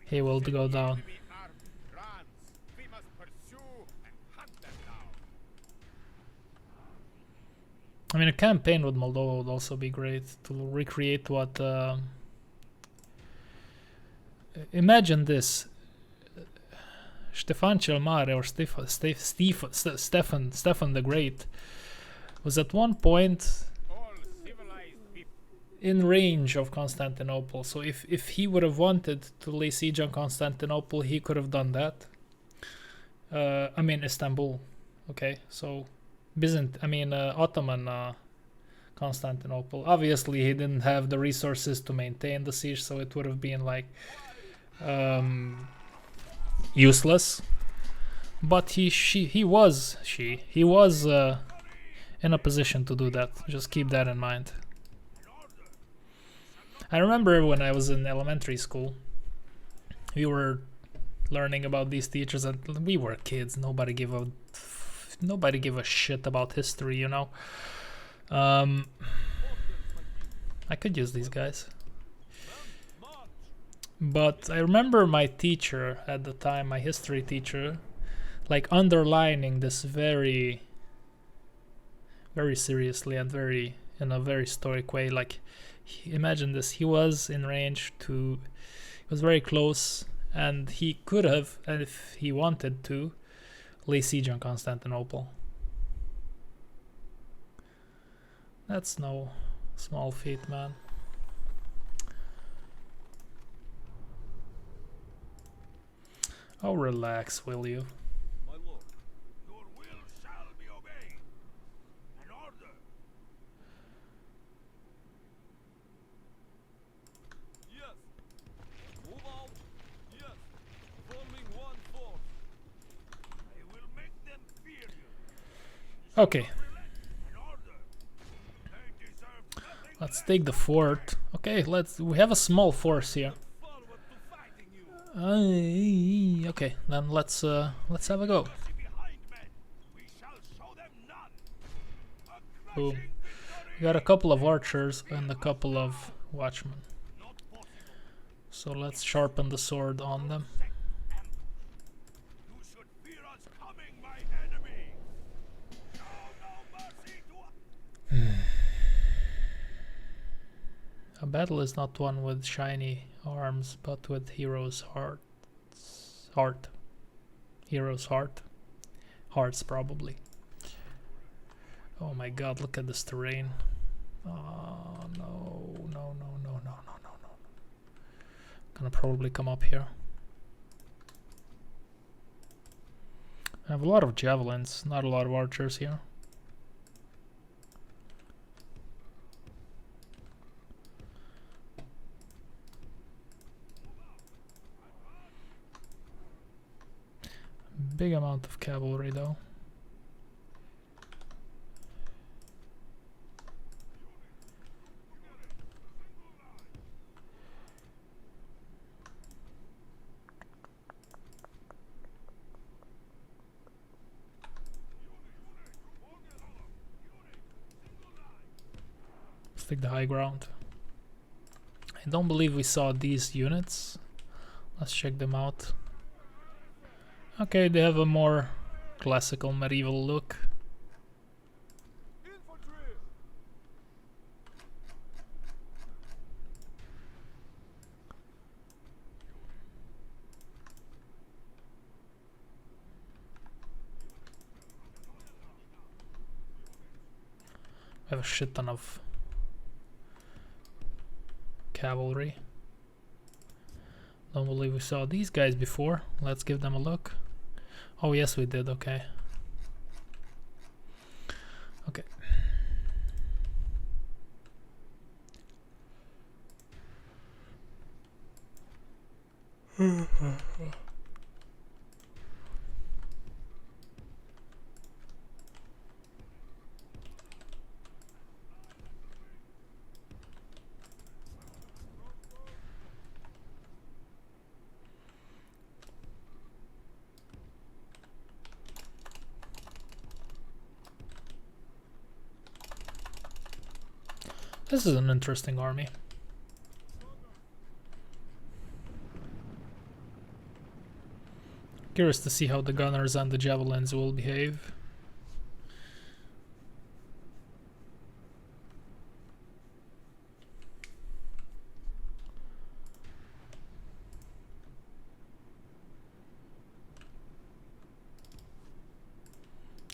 he will go down. I mean, a campaign with Moldova would also be great to recreate what... imagine this. Stefan cel Mare, or Stefan the Great, was at one point in range of Constantinople. So if he would have wanted to lay siege on Constantinople, he could have done that. I mean Istanbul, okay? So Ottoman Constantinople. Obviously, he didn't have the resources to maintain the siege, so it would have been like useless. But he was in a position to do that. Just keep that in mind. I remember when I was in elementary school, we were learning about these teachers, and we were kids. Nobody gave a shit about history, you know. I could use these guys. But I remember my teacher at the time, my history teacher, like underlining this very, very seriously and in a very stoic way. Like, imagine this: he was in range he was very close, and he could have, and if he wanted to, lay siege on Constantinople. That's no small feat, man. Oh, relax, will you? My lord, your will shall be obeyed. An Okay. Let's take the fort. Okay, we have a small force here. Okay, then let's have a go. Boom. We got a couple of archers and a couple of watchmen. So let's sharpen the sword on them. A battle is not won with shiny arms, but with hero's heart. Hero's heart. Hearts, probably. Oh my god, look at this terrain. Oh, no, no, no, no, no, no, no, no. Gonna probably come up here. I have a lot of javelins, not a lot of archers here. Big amount of cavalry though. Let's take the high ground. I don't believe we saw these units. Let's check them out. Okay, they have a more classical medieval look. I have a shit ton of cavalry. Don't believe we saw these guys before. Let's give them a look. Oh yes, we did. Okay. Okay. This is an interesting army. Curious to see how the gunners and the javelins will behave.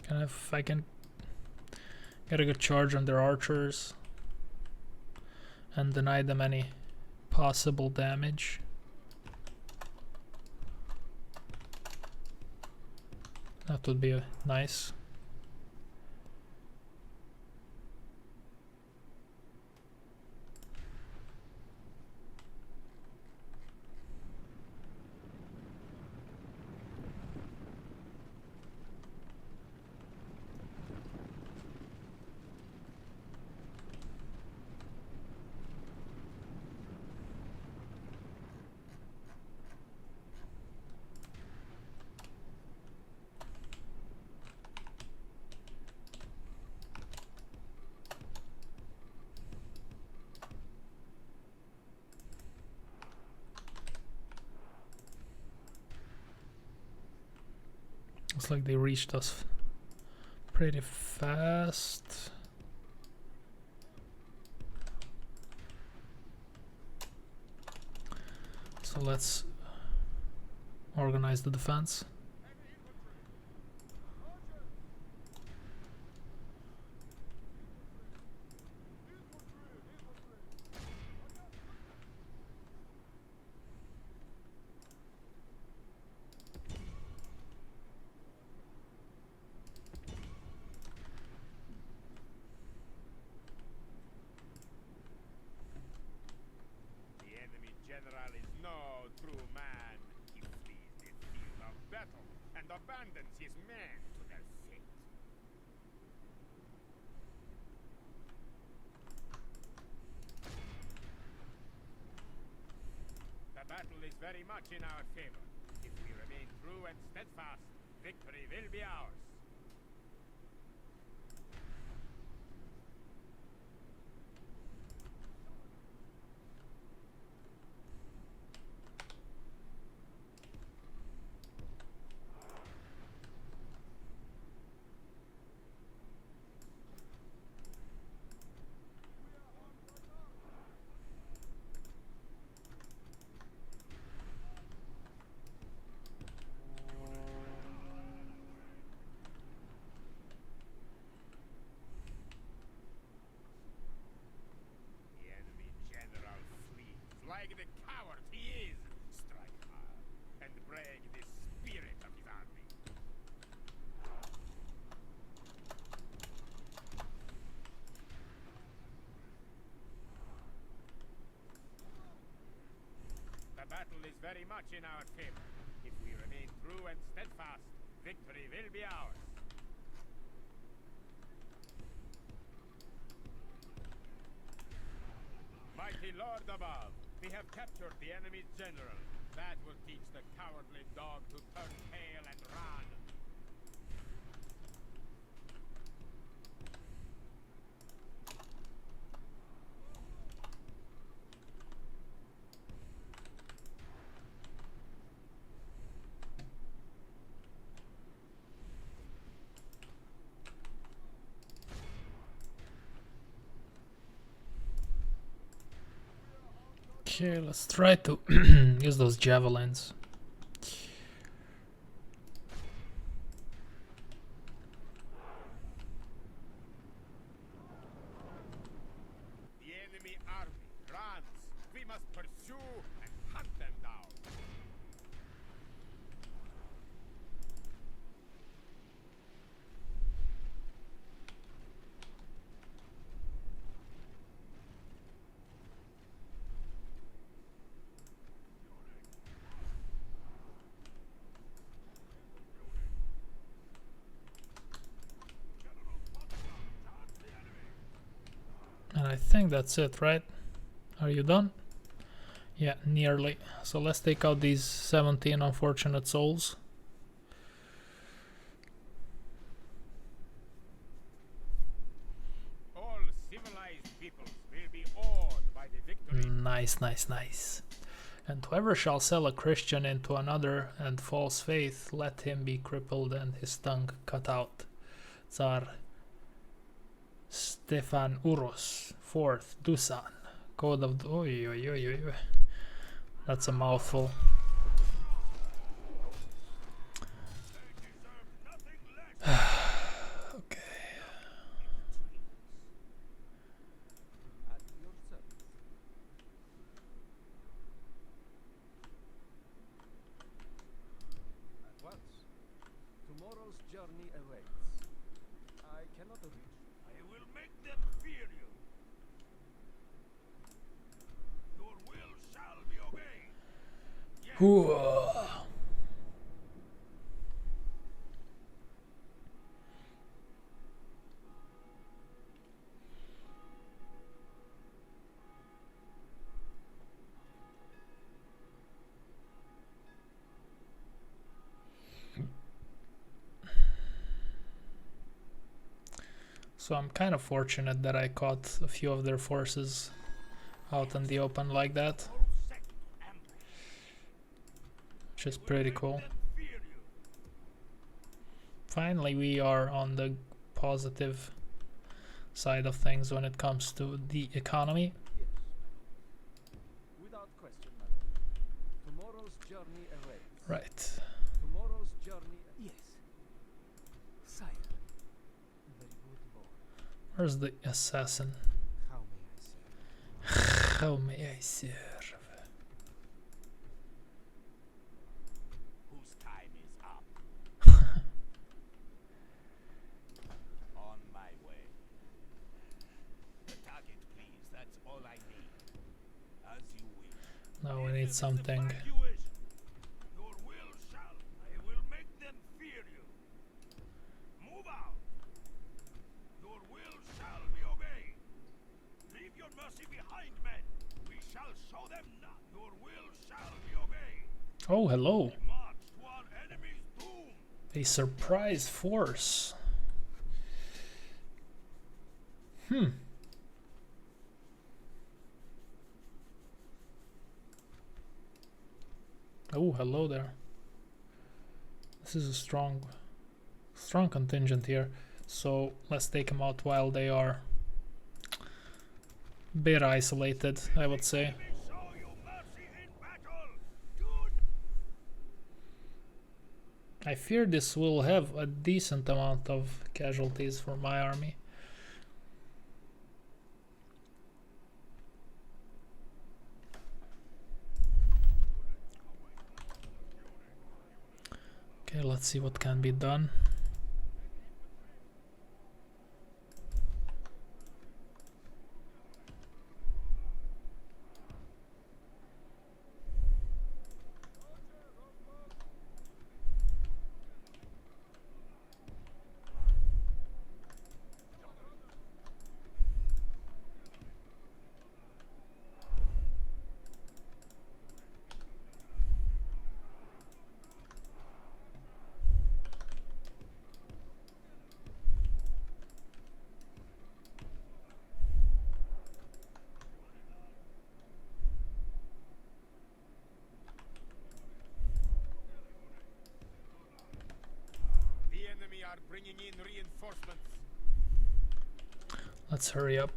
If I can get a good charge on their archers and deny them any possible damage. That would be nice. Looks like they reached us pretty fast. So let's organize the defense. is very much in our favor. If we remain true and steadfast, victory will be ours. Like the coward he is, strike hard and break the spirit of his army. The battle is very much in our favor. If we remain true and steadfast, victory will be ours. Mighty Lord above, we have captured the enemy's general. That will teach the cowardly dog to turn tail and run. Okay, let's try to use those javelins. The enemy army runs. We must pursue and hunt them down. And I think that's it, right? Are you done? Yeah, nearly. So let's take out these 17 unfortunate souls. All civilized peoples will be awed by the victory. Nice, nice, nice. And whoever shall sell a Christian into another and false faith, let him be crippled and his tongue cut out. Tsar Stefan Uros, 4th Dusan, Code of the... Oy, oy, oy, oy, oy. That's a mouthful. Okay. At your service. At once. Tomorrow's journey awaits. I cannot reach. I will make them fear you. Your will shall be obeyed. Yes. Whoa. So I'm kind of fortunate that I caught a few of their forces out in the open like that, which is pretty cool. Finally, we are on the positive side of things when it comes to the economy. Yes. Without question, my lord. Tomorrow's journey awaits. Right. Tomorrow's journey. Yes. Sire. Very good lord. Where's the assassin? How may I serve? How may I serve? Whose time is up? On my way. The target, please. That's all I need. As you wish. Now we need something. Your will shall. I will make them fear you. Move out. Your will shall be obeyed. Leave your mercy behind, men. We shall show them none. Your will shall be obeyed. Oh, hello. March to our enemy's doom. A surprise force. Oh, hello there. This is a strong contingent here. So let's take them out while they are a bit isolated, I would say. Enemy show you mercy in battle. Do I fear this will have a decent amount of casualties for my army. Okay, let's see what can be done. the enemy are bringing in reinforcements. Let's hurry up.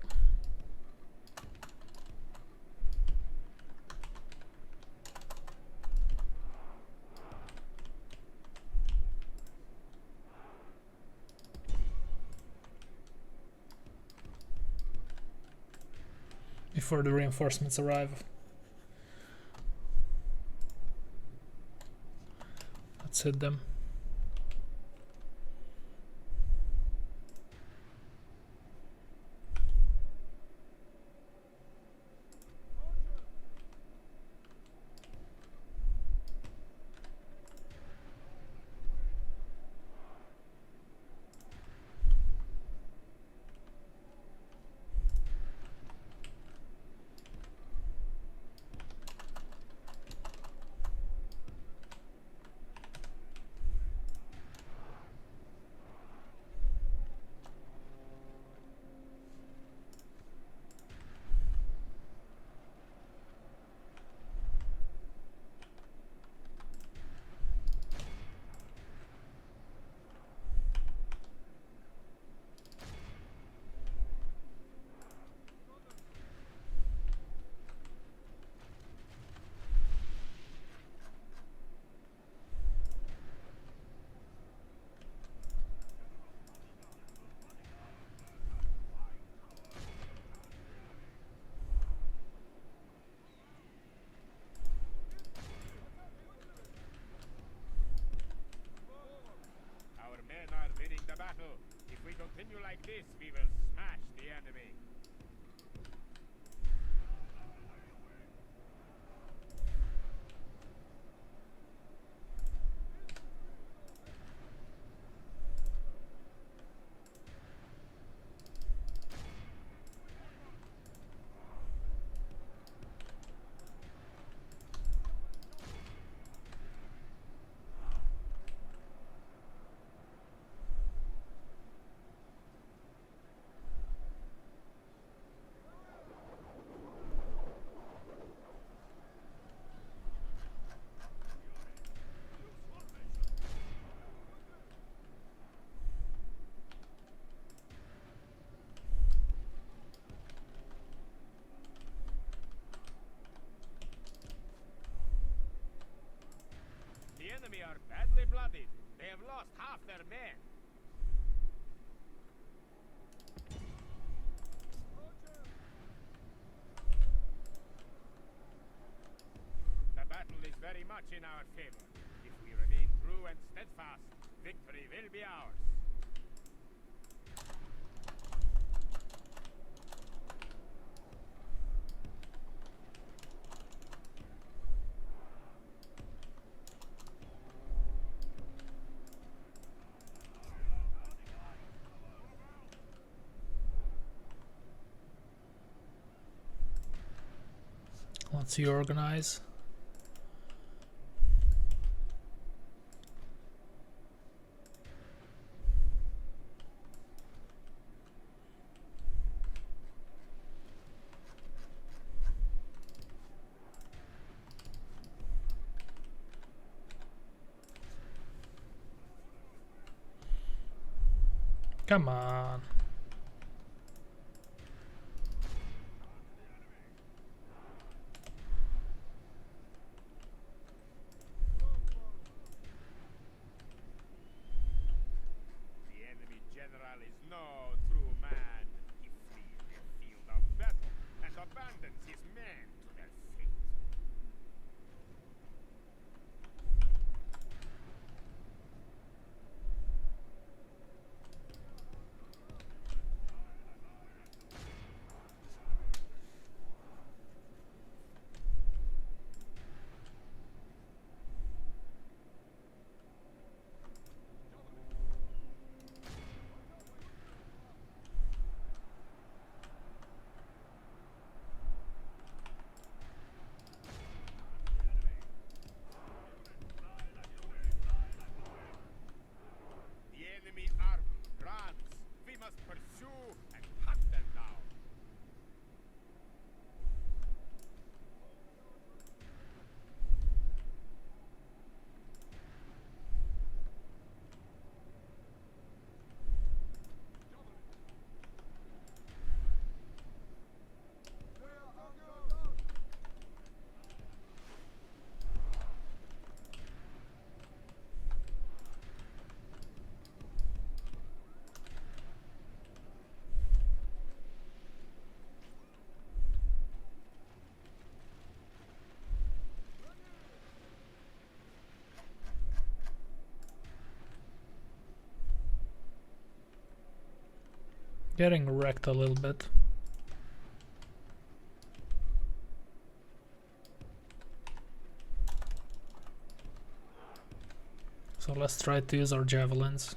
Before the reinforcements arrive. Let's hit them. Our men are winning the battle. If we continue like this, we will smash the enemy. The enemy are badly bloodied. They have lost half their men. The battle is very much in our favor. If we remain true and steadfast, victory will be ours. Let's reorganize. Come on. The enemy general is no true man. He flees the field of battle and abandons his men to their fate. The enemy army runs. We must pursue and hunt them down. Getting wrecked a little bit. So let's try to use our javelins.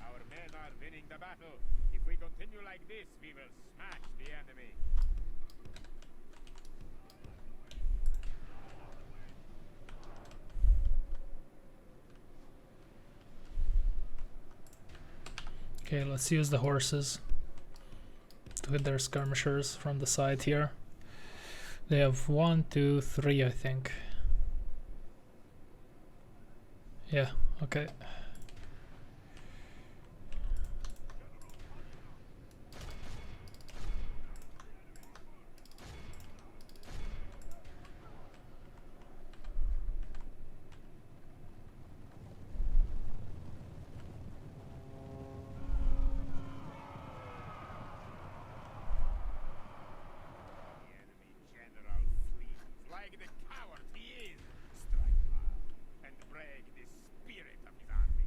Our men are winning the battle. If we continue like this, we will smash the enemy. Okay, let's use the horses to hit their skirmishers from the side here. They have 1, 2, 3, I think. Yeah, okay. Like the coward he is, strike hard and break the spirit of his army.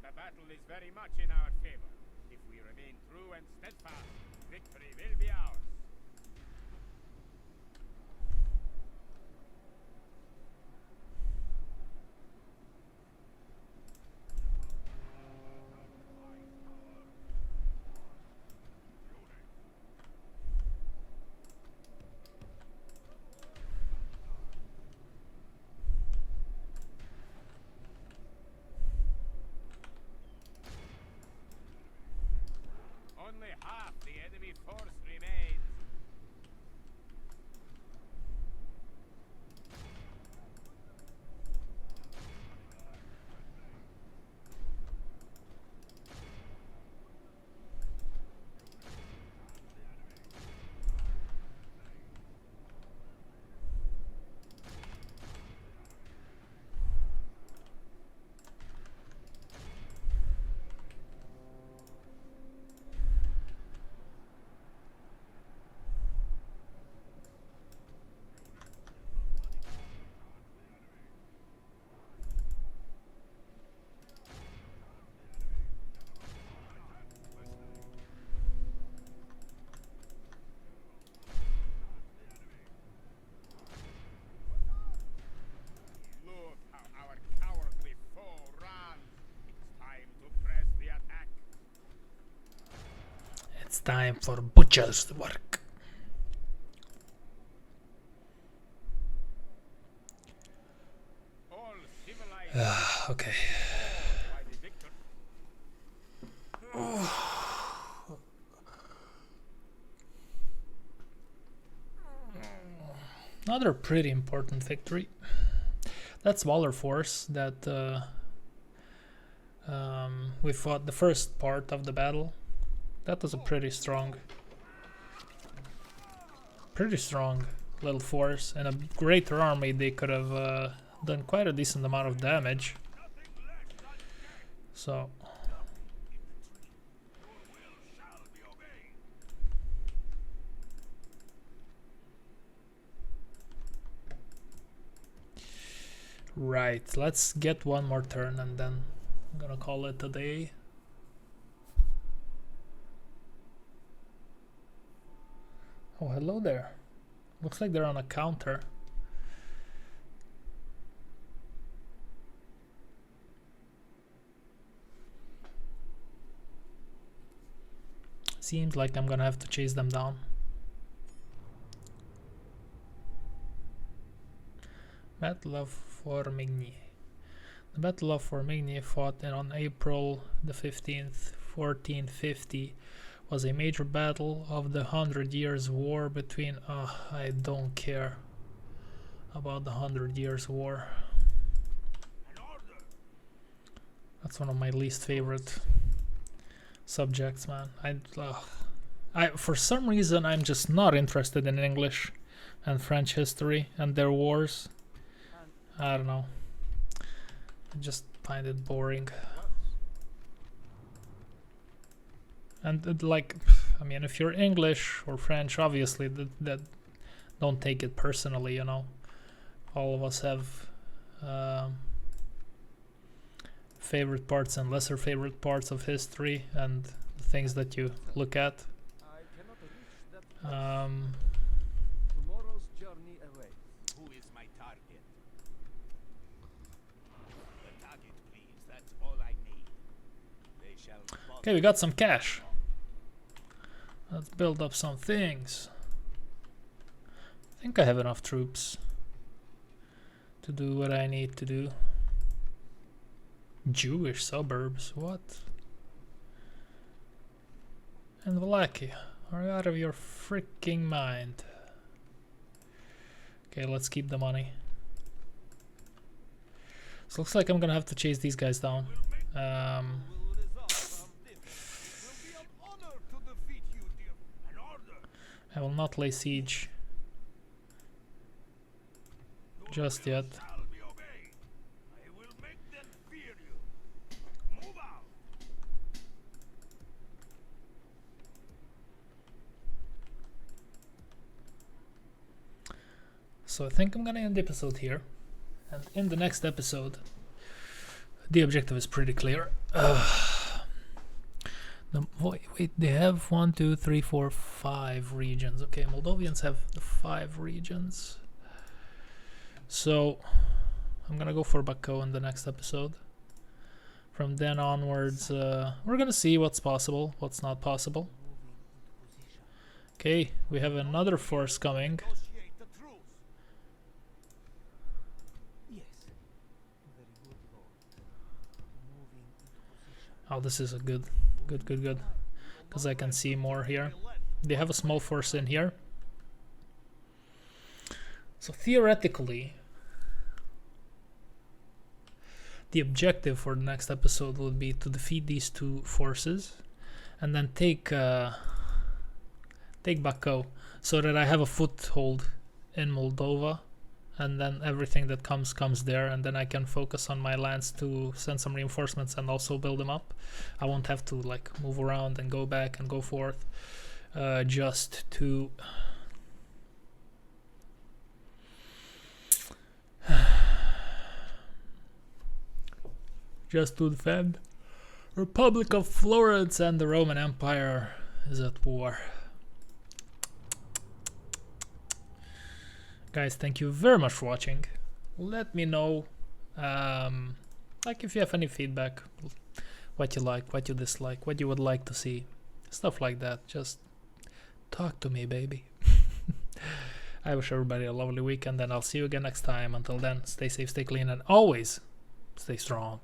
The battle is very much in our favor. If we remain true and steadfast, victory will be ours. Only half the enemy force remains. time for butcher's work. All civilized Okay. by the victor. Another pretty important victory. That smaller force that we fought the first part of the battle. That was a pretty strong little force, and a greater army. They could have done quite a decent amount of damage. So right, let's get one more turn and then I'm gonna call it a day. Oh, hello there. Looks like they're on a counter. Seems like I'm gonna have to chase them down. Battle of Formigny. The Battle of Formigny, fought on April the 15th, 1450, was a major battle of the 100 Years' War between... I don't care about the 100 Years' War. That's one of my least favorite subjects, man. I for some reason I'm just not interested in English and French history and their wars. I don't know. I just find it boring. And like, I mean, if you're English or French, obviously that don't take it personally, you know. All of us have favorite parts and lesser favorite parts of history and the things that you look at. Tomorrow's journey awaits. Who is my target? The target, please. That's all I need. They shall follow. Okay, we got some cash. Let's build up some things. I think I have enough troops to do what I need to do. Jewish suburbs, what? And Wallachia, are you out of your freaking mind? Okay, let's keep the money. So looks like I'm gonna have to chase these guys down. I will not lay siege just yet. So I think I'm gonna end the episode here, and in the next episode the objective is pretty clear. Wait, they have 1, 2, 3, 4, 5 regions. Okay, Moldovians have the 5 regions. So I'm gonna go for Baku in the next episode. From then onwards, we're gonna see what's possible, what's not possible. Okay, we have another force coming. Oh, this is a good, because I can see more here. They have a small force in here. So theoretically, the objective for the next episode would be to defeat these two forces and then take Baku, so that I have a foothold in Moldova, and then everything that comes there, and then I can focus on my lands to send some reinforcements and also build them up. I won't have to like move around and go back and go forth, just to defend Republic of Florence, and the Roman Empire is at war. Guys, thank you very much for watching. Let me know, like, if you have any feedback, what you like, what you dislike, what you would like to see. Stuff like that. Just talk to me, baby. I wish everybody a lovely weekend, and I'll see you again next time. Until then, stay safe, stay clean, and always stay strong.